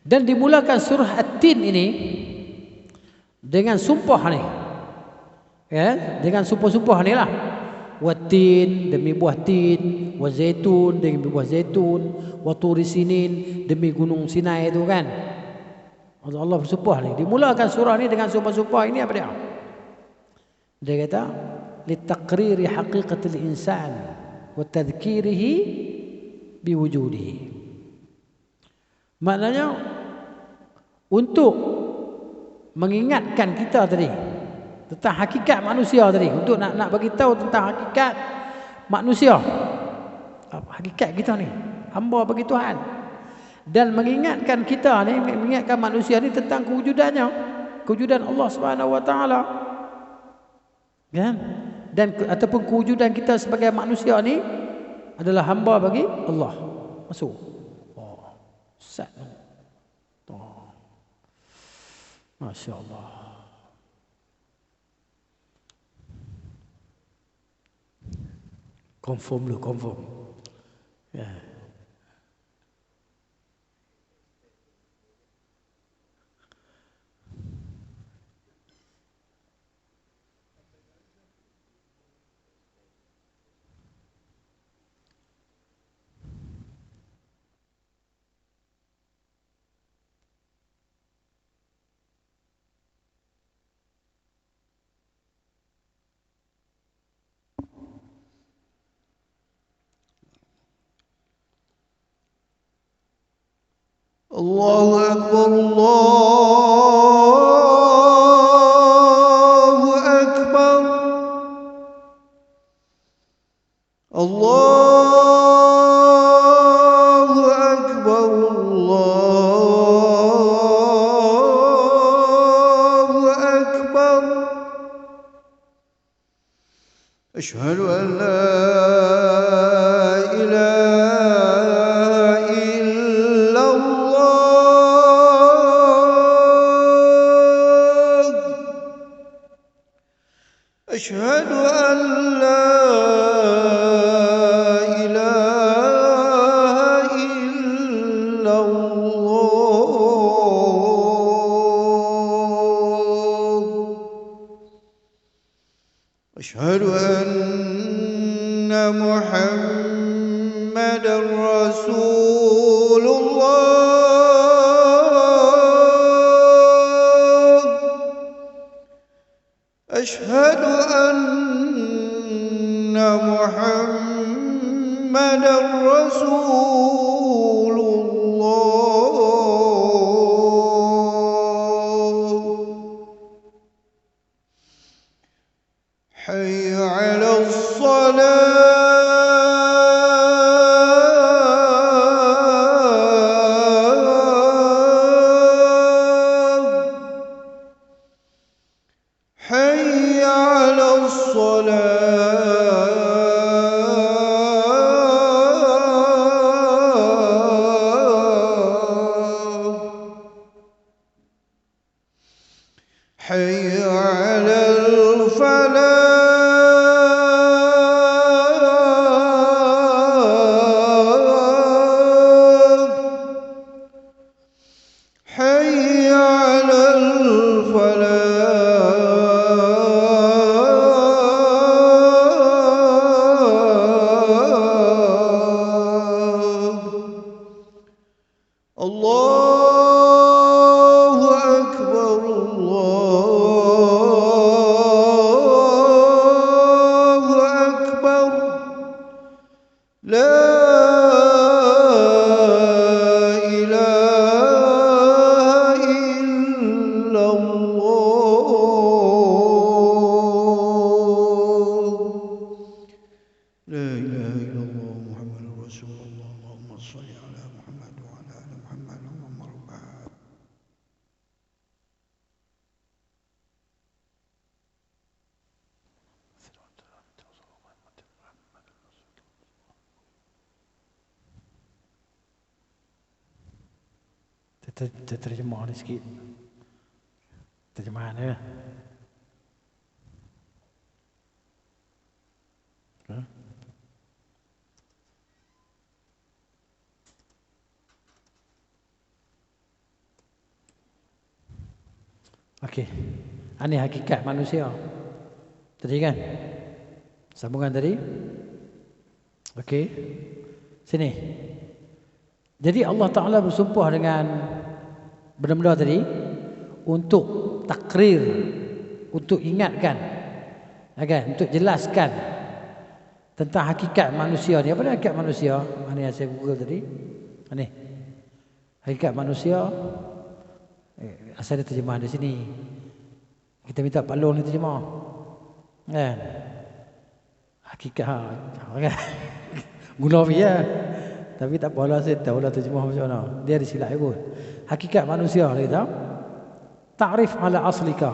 Dan dimulakan surah At-Tin ini dengan sumpah ni. Ya, dengan sumpah-sumpah ni lah. Wat-tin demi buah tin, wa zaitun demi buah zaitun, wa turi sinin demi gunung Sinai itu kan. Allah bersumpah ni. Dimulakan surah ni dengan sumpah-sumpah ini apa dia? Dia kata litaqriri haqiqatil insan wa tadhkirihi biwujudihi. Maknanya untuk mengingatkan kita tadi tentang hakikat manusia tadi, untuk nak bagi tahu tentang hakikat manusia, hakikat kita ni hamba bagi Tuhan, dan mengingatkan kita ni, mengingatkan manusia ni tentang kewujudannya, kewujudan Allah Subhanahu Wa Taala, kan? Dan ataupun kewujudan kita sebagai manusia ni adalah hamba bagi Allah. Masuk. Oh, sat. Oh, Masya Allah. Confirm. Ya. Allahu Akbar, Allahu Akbar, Allahu Akbar, Allahu Akbar. Asyhadu an la أشهد أن لا إله إلا الله أشهد أن محمدا رسول الله أشهد أن محمدا رسول الله حي على الصلاة حي على الصلاة حي على الفلاح حي على الفلاح لا إله إلا الله لا إله إلا الله محمد رسول الله اللهم صل على محمد وعلى آل محمد اللهم رب terjemah ni sikit. Terjemahan dia. Okey. Ini hakikat manusia. Tadi kan? Sambungan tadi. Okey. Sini. Jadi Allah Ta'ala bersumpah dengan benda-benda tadi untuk takrir, untuk ingatkan, untuk jelaskan tentang hakikat manusia ni. Apa dia hakikat manusia? Ini yang saya Google tadi. Ini. Hakikat manusia. Asal dia terjemah di sini. Kita minta Pak Long ni terjemah. Kan? Hakikat kan? Guna ya. Tapi tak apalah, saya tahu lah terjemah macam mana. Dia ada silap pun. Hakikat manusia kita. Ta'rif ala aslika.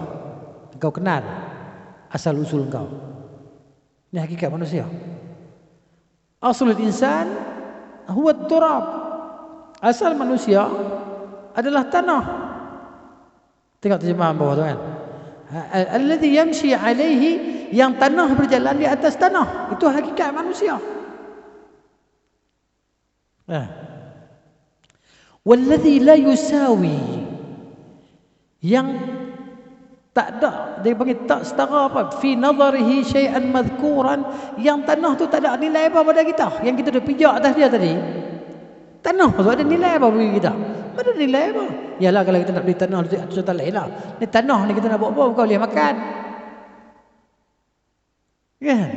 Kau kenal asal usul kau. Ini hakikat manusia. Aslul insan huwa turab. Asal manusia adalah tanah. Tengok terjemahan bawah tu kan. Alladhi yamshi alaihi, yang tanah berjalan di atas tanah. Itu hakikat manusia. Walladhi la yusawi, yang tak ada, dia panggil tak setara apa, fi nazarihi syai'an madhkuran, yang tanah tu tak ada nilai apa pada kita, yang kita dah pijak atas dia tadi. Tanah tu ada nilai apa bagi kita? Ada nilai apa? Yalah, kalau kita nak beli tanah contoh lain lah. Ni tanah ni kita nak buat apa? Kau boleh makan. Kan?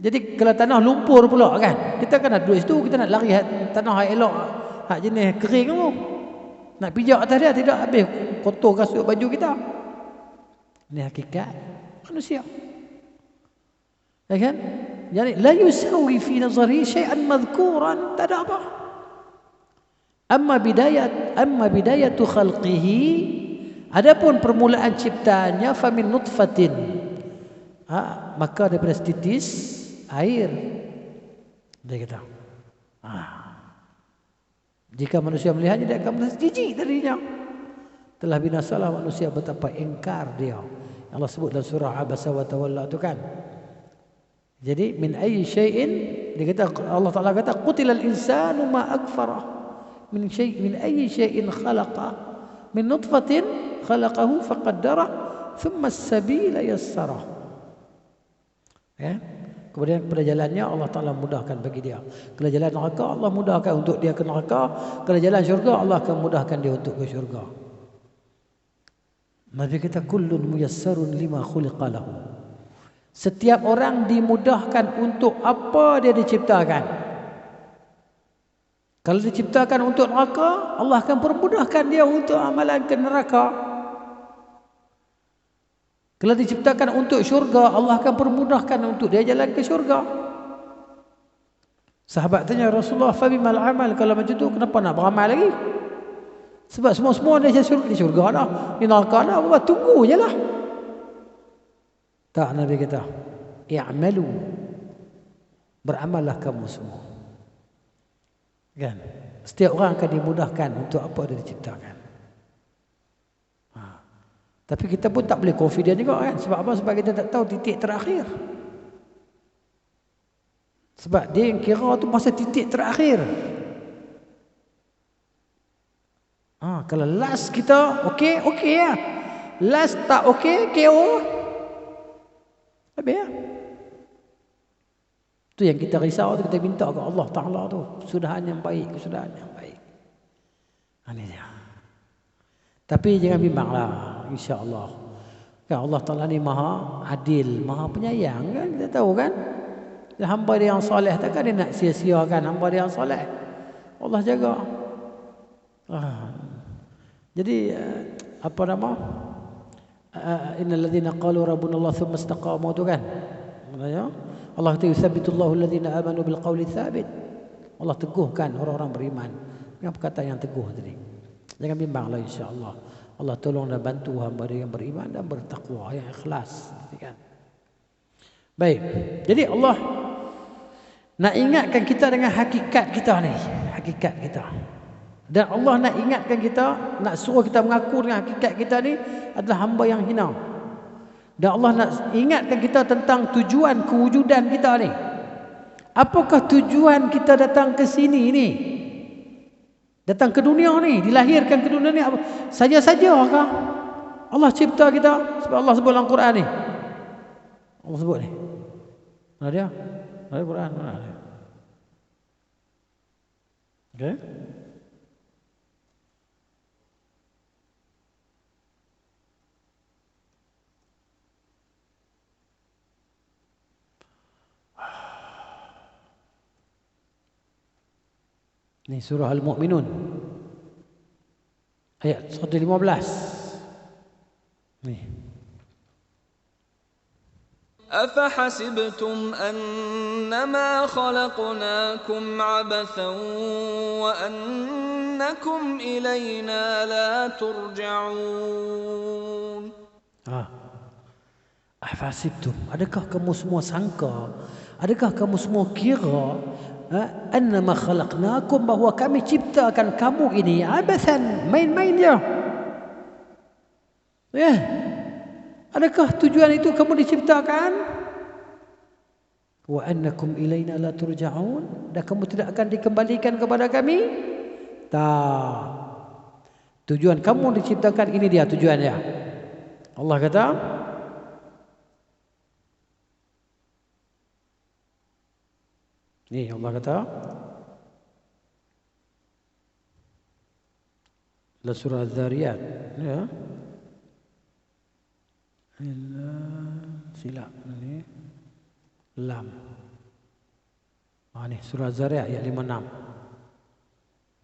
Jadi kalau tanah lumpur pula kan, kita kan ada duit situ, kita nak lari tanah yang elok, hak jenis kering tu, nak pijak atas dia, tidak habis kotor kasut baju kita. Ini hakikat manusia. Ya kan? Jadi la yusawi fi nazari syai'an madhkuran, tak ada apa. Amma bidayatu khalqihi, adapun permulaan ciptaannya, famin nutfatin, maka daripada titis air. Dia kata, jika manusia melihatnya, dia akan merasa jijik darinya. Telah binasalah manusia, betapa ingkar dia. Allah sebut dalam surah Abasa wa Tawalla tu kan. Jadi min ayyi syai'in, dia kata, Allah Taala kata qutilal insanu ma akfarah. Min ayyi syai'in khalaqa, min nutfatin khalaqahu faqaddarah thumma as-sabila yassarah. Ya. Kemudian pada jalannya Allah Ta'ala mudahkan bagi dia. Kalau jalan neraka, Allah mudahkan untuk dia ke neraka. Kalau jalan syurga, Allah akan mudahkan dia untuk ke syurga. Nabi kata kullun muyassarun lima khuliqa lahu. Setiap orang dimudahkan untuk apa dia diciptakan. Kalau diciptakan untuk neraka, Allah akan permudahkan dia untuk amalan ke neraka. Kalau diciptakan untuk syurga, Allah akan permudahkan untuk dia jalan ke syurga. Sahabat tanya Rasulullah, fabimal amal, kalau macam tu kenapa nak beramal lagi? Sebab semua-semua dia di syurga dah, di neraka dah, apa tunggu je lah. Tak, Nabi kata, i'malu, beramallah kamu semua. Kan? Setiap orang akan dimudahkan untuk apa dia diciptakan. Tapi kita pun tak boleh confident juga kan. Sebab apa? Sebab kita tak tahu titik terakhir. Sebab dia yang kira tu masa titik terakhir. Kalau last kita okey ya. Last tak okey, KO. Habis ya. Tu yang kita risau tu, kita minta ke Allah Ta'ala tu. Kesudahan yang baik, kesudahan yang baik. Ini dia. Tapi jangan bimbanglah, insya-Allah. Kan Allah Taala ni Maha Adil, Maha Penyayang kan, kita tahu kan? Hamba dia yang soleh, takkan dia nak sia-siakan hamba dia yang soleh. Allah jaga. Jadi apa nama? Innal ladzina qalu rabbuna Allah tsumma istaqamu tu kan. Maknanya Allah tu yusabbitullahu alladzina amanu bil qawli tsabit. Allah teguhkan orang-orang beriman dengan perkataan yang teguh tadi. Jangan bimbanglah, insya-Allah. Allah tolong dan bantu hamba dia yang beriman dan bertakwa, yang ikhlas, kan. Baik. Jadi Allah nak ingatkan kita dengan hakikat kita ni, hakikat kita. Dan Allah nak ingatkan kita, nak suruh kita mengaku dengan hakikat kita ni adalah hamba yang hina. Dan Allah nak ingatkan kita tentang tujuan kewujudan kita ni. Apakah tujuan kita datang ke sini ni? Datang ke dunia ni, dilahirkan ke dunia ni saja-sajakah Allah cipta kita? Sebab Allah sebut dalam Quran ni. Allah sebut ni. Mana dia? Ada Quran mana dia? Okey. Ni surah Al-Mu'minun ayat 115. Ni. أفحسبتم أنما خلقناكم عبثا وأنكم إلينا لا ترجعون. Afasibtum, adakah kamu semua sangka, adakah kamu semua kira annama khalaqnakum, bahawa kami ciptakan kamu ini abathan, main-main je. Ya. Adakah tujuan itu kamu diciptakan? Wa annakum ilaina la turja'un, dan kamu tidak akan dikembalikan kepada kami? Tak. Tujuan kamu diciptakan, ini dia tujuannya. Allah kata, ni Allah kata dalam surah Az-Zariyat, ya. Silap ni lam. Ni surah Az-Zariyat ayat 56.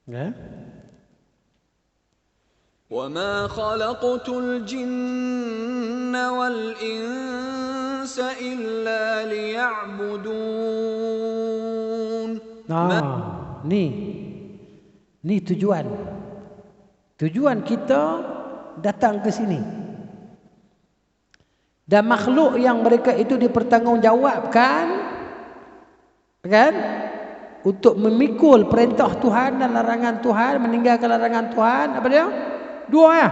Ya. وما خلقت الجن والإنس إلا ليعبدون. Ni tujuan kita datang ke sini. Dan makhluk yang mereka itu dipertanggungjawabkan, kan, untuk memikul perintah Tuhan dan larangan Tuhan, meninggalkan larangan Tuhan. Apa dia? Dua ya.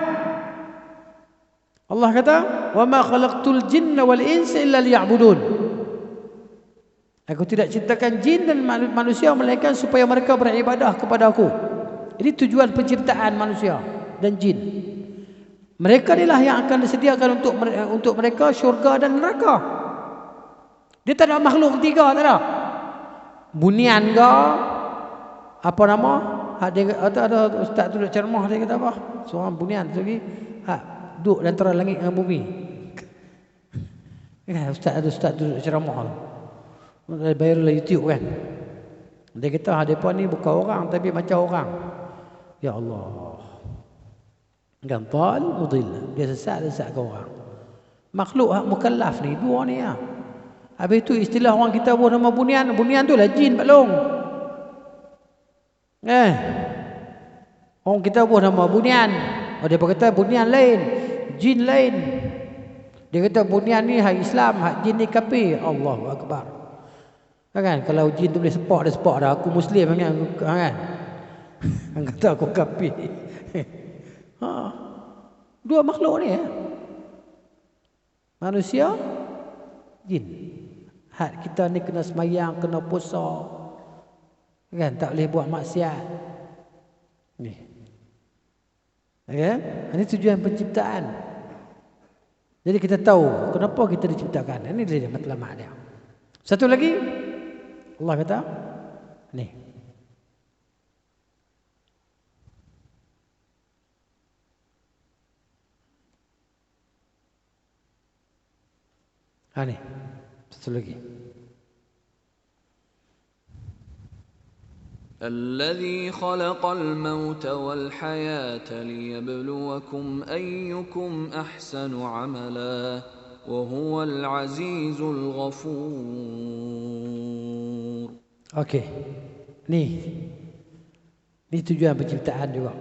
Allah kata, "Wa ma khalaqtul jinna wal insa illa liya'budun." Aku tidak ciptakan jin dan manusia melainkan supaya mereka beribadah kepada aku. Ini tujuan penciptaan manusia dan jin. Mereka inilah yang akan disediakan untuk mereka syurga dan neraka. Dia tak ada makhluk ketiga, tak ada. Bunian ke, apa nama? Ada ustaz tu duduk ceramah, dia kata apa? Seorang bunian tu lagi, duduk antara langit dengan bumi. Kan ustaz tu duduk ceramah. Bayar lah YouTube kan. Dia kata hadapan ni bukan orang tapi macam orang. Ya Allah. Gantal mudil. Dia sesat ke orang. Makhluk mukallaf ni dua ni ya. Habis itu istilah orang kita buat nama bunian. Bunian tu lah jin balong. Orang kita buat nama bunian. Dia kata bunian lain, jin lain. Dia kata bunian ni hak Islam, hak jin ni kafir. Allahu akbar. Kan kalau jin tu boleh sepak, dia sepak dah. Aku Muslim kan. Kan kata aku kafir. Dua makhluk ni ya. Manusia, jin. Hak kita ni kena semayang, kena puasa. Kan tak boleh buat maksiat. Ni. Kan? Ini tujuan penciptaan. Jadi kita tahu kenapa kita diciptakan. Ini dia matlamat dia. Satu lagi Allah kata ni. Ni. Satu lagi. الذي خلق الموت والحياة ليبلوكم أيكم أحسن عملا وهو العزيز الغفور. Okey. Ni tujuan penciptaan juga.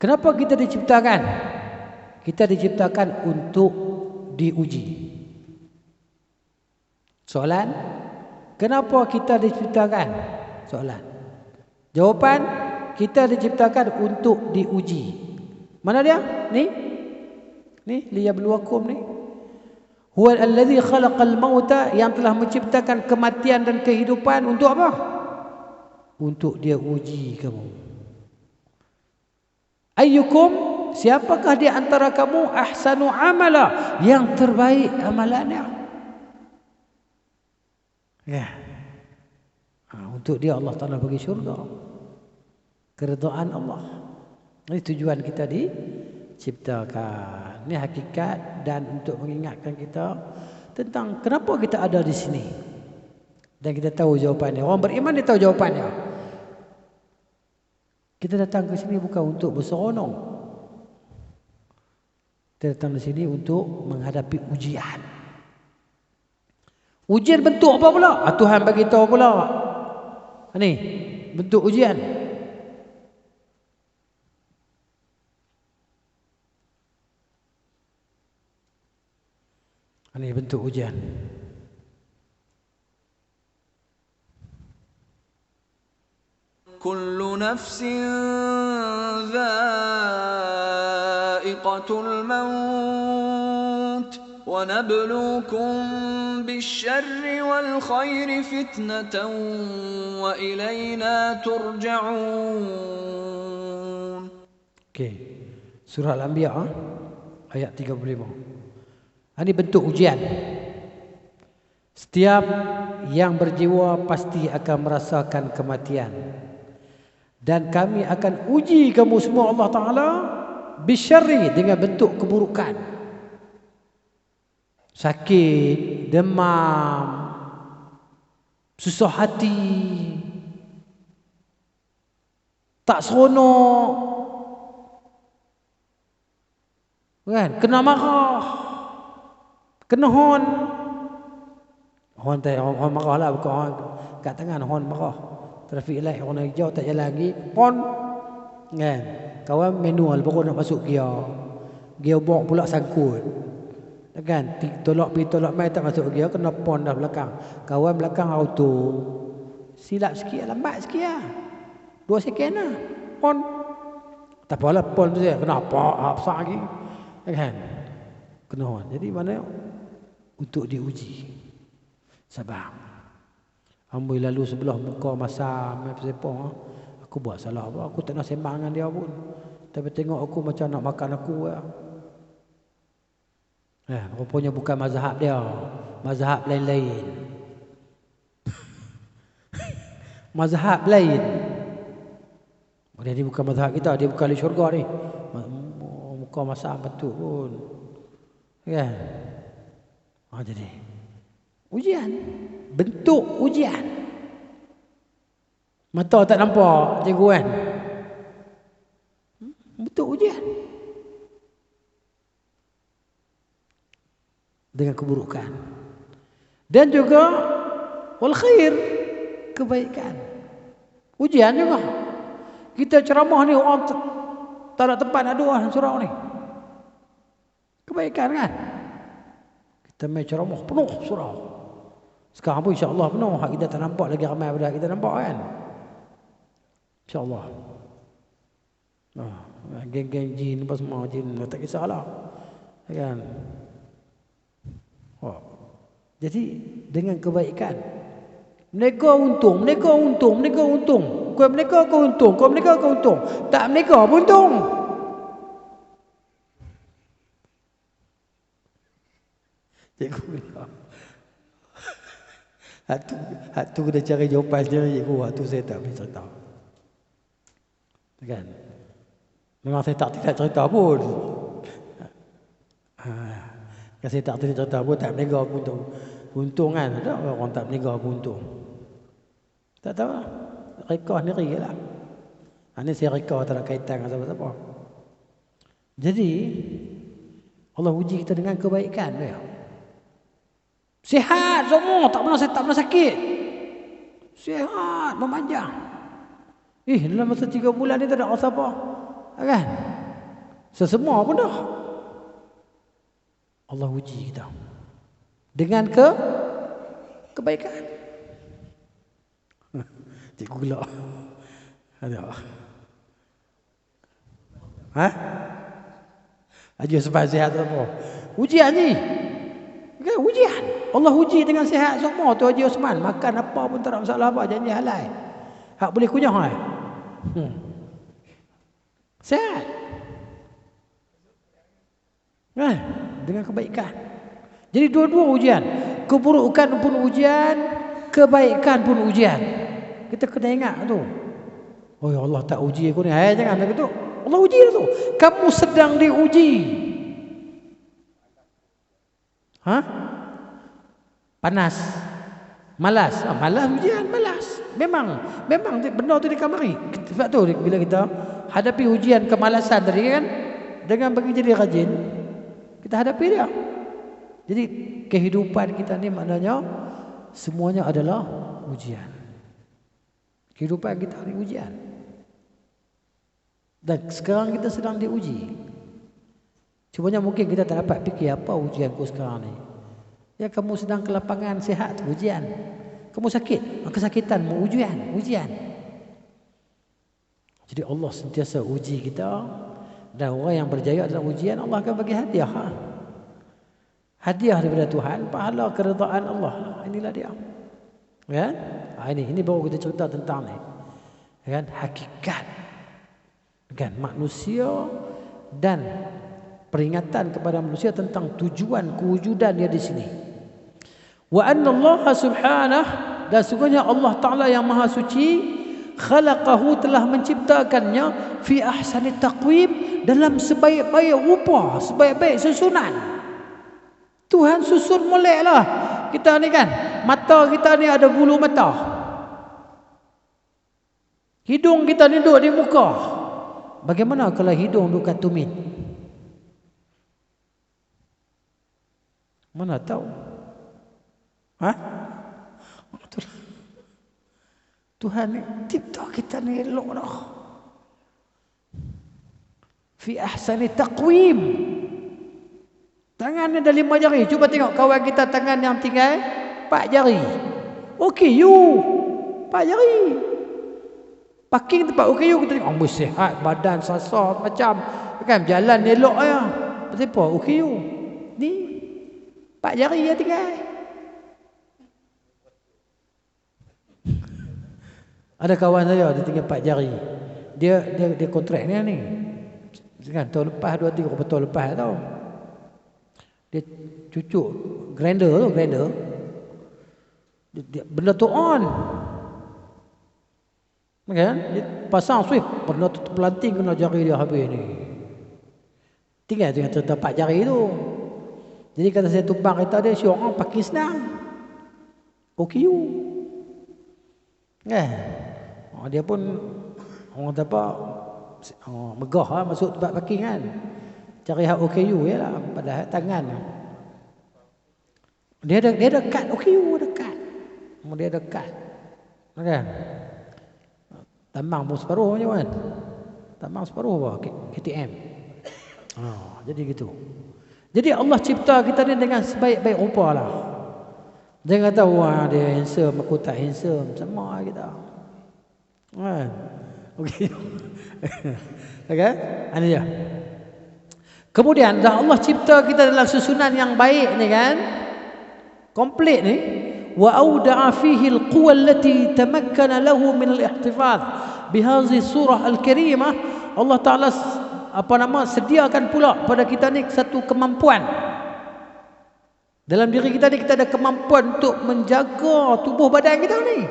Kenapa kita diciptakan? Kita diciptakan untuk diuji. Soalan, kenapa kita diciptakan? Soalan. Jawapan, kita diciptakan untuk diuji. Mana dia? Ni liyabluwakum ni. Huwa allazi khalaqal mauta, yang telah menciptakan kematian dan kehidupan untuk apa? Untuk dia uji kamu. Ayyukum, siapakah di antara kamu ahsanu amala, yang terbaik amalannya? Ya. Untuk dia Allah Ta'ala bagi syurga, keridhaan Allah. Ini tujuan kita diciptakan. Ini hakikat, dan untuk mengingatkan kita tentang kenapa kita ada di sini. Dan kita tahu jawapannya. Orang beriman dia tahu jawapannya. Kita datang ke sini bukan untuk berseronok. Kita datang di sini untuk menghadapi ujian. Ujian bentuk apa pula? Tuhan bagi tahu pula. Ni bentuk ujian. Ini bentuk ujian. Kullu nafsin dha'iqatul maut wa nabluukum bisyarri wal khairi fitnatan wa ilayna turja'un. Okey. Surah Al-Anbiya ayat 35. Ini bentuk ujian. Setiap yang berjiwa pasti akan merasakan kematian. Dan kami akan uji kamu semua Allah Ta'ala bisyarri, dengan bentuk keburukan. Sakit, demam, susah hati, tak seronok, kan? Kena marah, kena hon. Hon marah lah, bukan hon kat tangan, hon marah. Traffic light warna hijau tak jalan lagi, hon. Kan? Kawan manual baru nak masuk gear. Gearbox pula sangkut. Kan? Tolak mai tak masuk gear, kena pon dah belakang. Kawan belakang auto. Silap sikit, lambat sikit lah. 2 second lah. Pon. Tak apalah, pon tu je. Kenapa? Besar lagi. Kan? Kena hon. Jadi mana? Untuk diuji. Sabar. Amboi lalu sebelah muka masam sepong. Aku buat salah apa? Aku tak nak sembang dengan dia pun. Tapi tengok aku macam nak makan aku ya. Rupanya bukan mazhab dia. Mazhab lain-lain. Mazhab lain. Dia ni bukan mazhab kita. Dia bukan ahli syurga ni. Muka masam betul pun. Kan? Jadi ujian. Bentuk ujian. Mata tak nampak cikgu kan? Bentuk ujian. Dengan keburukan. Dan juga wal khair, kebaikan. Ujian juga. Kita ceramah ni orang tak ada tempat nak doa surau ni. Kebaikan kan? Kita main ceramah penuh surau. Sekarang pun insya-Allah penuh. Hak kita tak nampak lagi ramai pada hak kita nampak kan. InsyaAllah. Geng-geng jin apa semua jin tak kisahlah. Kan. Jadi dengan kebaikan mereka untung. Kau mereka kau untung. Tak mereka pun untung. Cikgu bilang. Hak tu kena cari jawapan sendiri cikgu. Hak tu saya tak boleh cerita. Kan? Memang saya tak tidak cerita pun. Kalau saya tak cerita pun tak berniaga pun untung kan. Ada orang tak berniaga pun untung. Tak tahu lah. reka sendiri lah. Ini saya reka tak ada kaitan dengan siapa-siapa. Jadi Allah uji kita dengan kebaikan dia. Sihat semua, tak pernah sakit. Sihat, memanjang. Dalam masa 3 bulan ni tak ada rasa apa. Kan? Sesemua pun dah. Allah uji kita dengan kebaikan. Cikgu gelak. Ada. Aja sebab sihat apa? Ujian ni. Okay, ujian. Allah uji dengan sihat semua tu Haji Osman. Makan apa pun tak ada masalah apa, janji halal. Hak boleh kunyah hai. Sihat. Dengan kebaikan. Jadi dua-dua ujian. Keburukan pun ujian, kebaikan pun ujian. Kita kena ingat tu. Oh ya Allah tak uji aku ni. Jangan begitu. Allah uji tu. Kamu sedang diuji. Panas. Malas. Malas ujian, malas. Memang benda tu dikamari. Sebab tu bila kita hadapi ujian kemalasan tadi kan, dengan bagi jadi rajin, kita hadapi dia. Jadi kehidupan kita ni maknanya semuanya adalah ujian. Kehidupan kita ni ujian. Dan sekarang kita sedang diuji. Cumanya mungkin kita tak dapat fikir apa ujianku sekarang ni. Ya, kamu sedang ke lapangan sihat, ujian. Kamu sakit, kesakitanmu ujian. Jadi Allah sentiasa uji kita. Dan orang yang berjaya dalam ujian, Allah akan bagi hadiah. Hadiah daripada Tuhan, pahala keredaan Allah. Inilah dia. Kan? Ini baru kita cerita tentang ni. Kan? Hakikat. Kan? Manusia dan peringatan kepada manusia tentang tujuan kewujudan dia di sini. Wa anna Allah subhanahu, dan sungguhnya Allah Ta'ala yang maha suci, khalaqahu, telah menciptakannya fi ahsani taqwim, dalam sebaik-baik rupa, sebaik-baik susunan. Tuhan susun molek lah. Kita ni kan, mata kita ni ada bulu mata. Hidung kita ni duduk di muka. Bagaimana kalau hidung duduk kat tumit? Mana tahu? Tuhan ni cipta kita ni elok dah. Fi ahsani taqwim. Tangan ni ada 5 jari. Cuba tengok kawan kita tangan yang tinggal 4 jari. OKU 4 jari. Parking tempat OKU kita tengok sihat, badan sasar macam kan, jalan elok ya. Kenapa OKU? Ni 4 jari yang tinggal. Ada kawan saya dia tinggal 4 jari. Dia kontrak ni. Kan tahun lepas 2-3 tahun lepas tau. Dia cucuk grinder. Dia benda tu on. Kan? Dia pasang swift, benda tu terpelanting kena jari dia habis ni. Tinggal cerita 4 jari tu. Jadi kata saya tumpang kereta dia, si orang pakai senang. OKU. Dia pun orang kata apa, megah lah masuk tempat parking kan. Cari hak OKU je lah, pada tangan. Dia ada kad OKU, ada kad. Dia ada kad. Kan? Tambang pun separuh je kan. Tambang separuh apa? KTM. Jadi gitu. Jadi Allah cipta kita ni dengan sebaik-baik rupa lah. Jangan kata wah dia handsome, aku tak handsome, sama kita. Okey. Okey, ini dia. Kemudian dah Allah cipta kita dalam susunan yang baik ni kan, komplit ni. Wa auda'a fihi al-quwa allati tamakkana lahu min al-ihtifaz bihadhihi surah al-karimah. Allah Taala sediakan pula pada kita ni satu kemampuan. Dalam diri kita ni kita ada kemampuan untuk menjaga tubuh badan kita ni.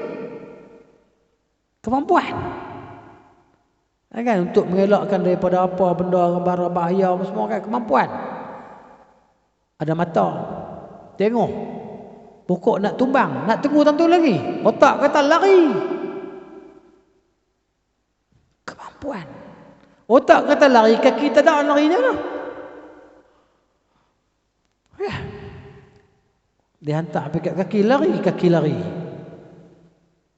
Kemampuan. Kan, untuk mengelakkan daripada apa benda bara bahaya apa semua kan, kemampuan. Ada mata. Tengok. Pokok nak tumbang, nak tunggu tentu lagi. Otak kata lari. Kemampuan. Otak kata lari, kaki tak ada larinya lah. Ya. Dia hantar pergi kat kaki lari.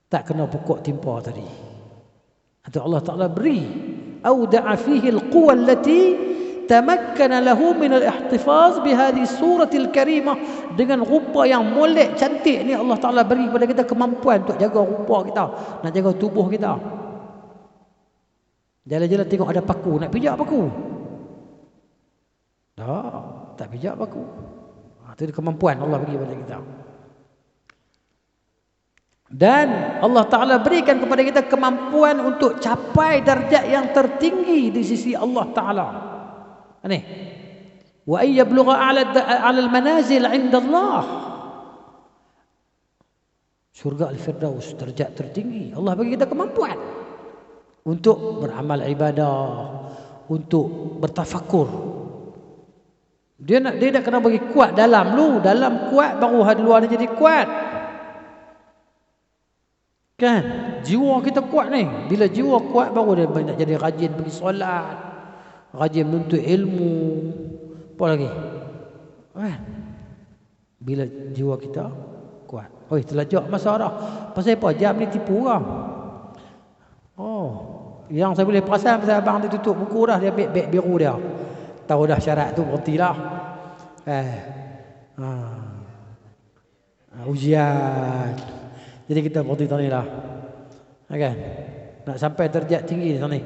Tak kena pokok timpa tadi. Atau Allah Ta'ala beri. Auda'a fihi al-quwa allati tamakkana lahu min al-ihtifaz bihadhihi suratil karimah. Dengan rupa yang molek, cantik ni Allah Ta'ala beri kepada kita kemampuan untuk jaga rupa kita, nak jaga tubuh kita. Jalan-jalan tengok ada paku, nak pijak paku. Tak pijak paku. Itu kemampuan Allah bagi kepada kita. Dan Allah Ta'ala berikan kepada kita kemampuan untuk capai darjat yang tertinggi di sisi Allah Ta'ala. Ini. Wa ayyablugha 'ala al-manazil 'inda Allah. Syurga Al-Firdaus, darjat tertinggi. Allah bagi kita kemampuan untuk beramal ibadah, untuk bertafakur. Dia nak kena bagi kuat dalam dulu, dalam kuat baru hal luar ni jadi kuat. Kan? Jiwa kita kuat ni. Bila jiwa kuat baru dia nak jadi rajin pergi solat, rajin menuntut ilmu. Apa lagi? Kan? Bila jiwa kita kuat. Oi, terlajak masa dah. Pasal apa? Jam ni tipu orang. Oh, yang saya boleh perasan pasal abang dia tutup buku dah, dia ambil beg biru dia. Tahu dah syarat tu berhentilah. Ujian. Jadi kita berhenti tadi lah. Kan? Nak sampai darjat tinggi di sana.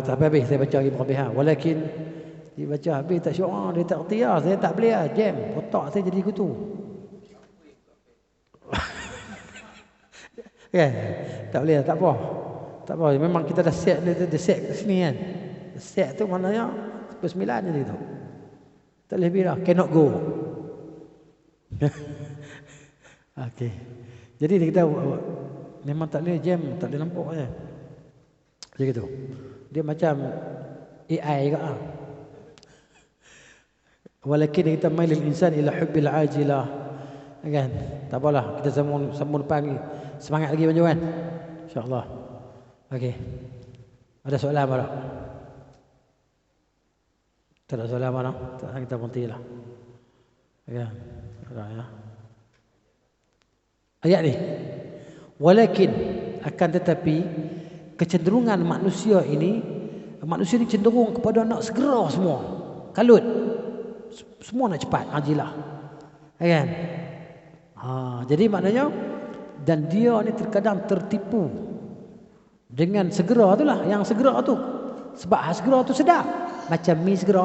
Sampai habis saya baca lagi berhabis. Walakin dia baca habis tak syurah, dia tak erti lah. Saya tak boleh lah, jam. Otak saya jadi kutu. Kan? Tak boleh lah, tak apa. Tak apa, memang kita dah set kat sini kan. Set tu maknanya 9 je tu. Tak boleh lebih dah, cannot go. Okey. Jadi kita memang tak boleh jam, tak boleh nampak je. Macam gitu. Dia macam AI juga ah. Walakin kita mailil insan ila hubbil ajilah. Kan? Tak apalah, kita sambung depan lagi. Semangat lagi banyak kan? Insya-Allah. Okey. Ada soalan apa tak? Tak ada soalan apa tak? Tak, kita berhentilah. Kan? Ada ya. Ayat ni. Walakin akan tetapi kecenderungan manusia ni cenderung kepada nak segera semua. Kalut. Semua nak cepat, ajilah. Kan? Jadi maknanya dan dia ni terkadang tertipu dengan segera tu lah. Yang segera tu sebab segera tu sedap. Macam mi segera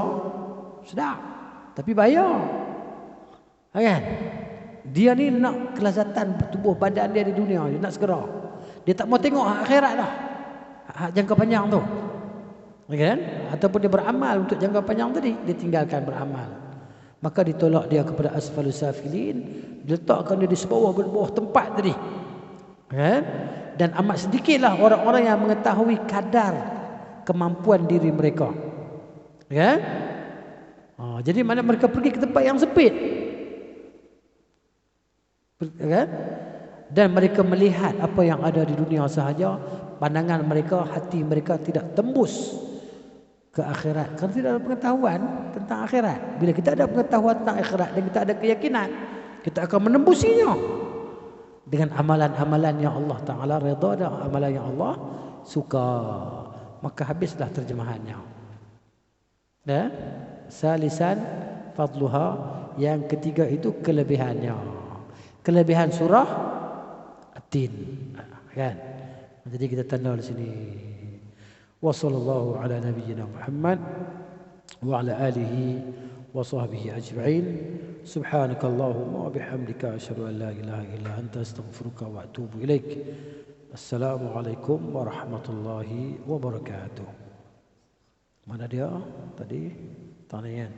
sedap, tapi bayar. Kan? Dia ni nak kelazatan tubuh badan dia di dunia, dia nak segera. Dia tak mau tengok akhirat dah, jangka panjang tu. Kan? Ataupun dia beramal untuk jangka panjang tadi, dia tinggalkan beramal. Maka ditolak dia kepada asfalus safilin, diletakkan dia di bawah tempat tadi. Kan? Dan amat sedikitlah orang-orang yang mengetahui kadar kemampuan diri mereka. Kan? Jadi mana mereka pergi ke tempat yang sempit. Kan? Dan mereka melihat apa yang ada di dunia sahaja. Pandangan mereka, hati mereka tidak tembus ke akhirat. Kerana tidak ada pengetahuan tentang akhirat. Bila kita ada pengetahuan tentang akhirat dan kita ada keyakinan, kita akan menembusinya dengan amalan-amalan yang Allah Ta'ala redha dan amalan yang Allah suka. Maka habislah terjemahannya. Dan salisan fadluha, yang ketiga itu kelebihannya. Kelebihan surah At-Tin. Kan? Jadi kita tanda di sini. Wa sallallahu ala nabiyyina Muhammad wa ala alihi wa sahbihi ajma'in. Subhanakallahumma wa bihamdika asyhadu an la ilaha illa anta astaghfiruka wa atubu ilaik. Assalamualaikum warahmatullahi wabarakatuh. Mana dia tadi? Tanya.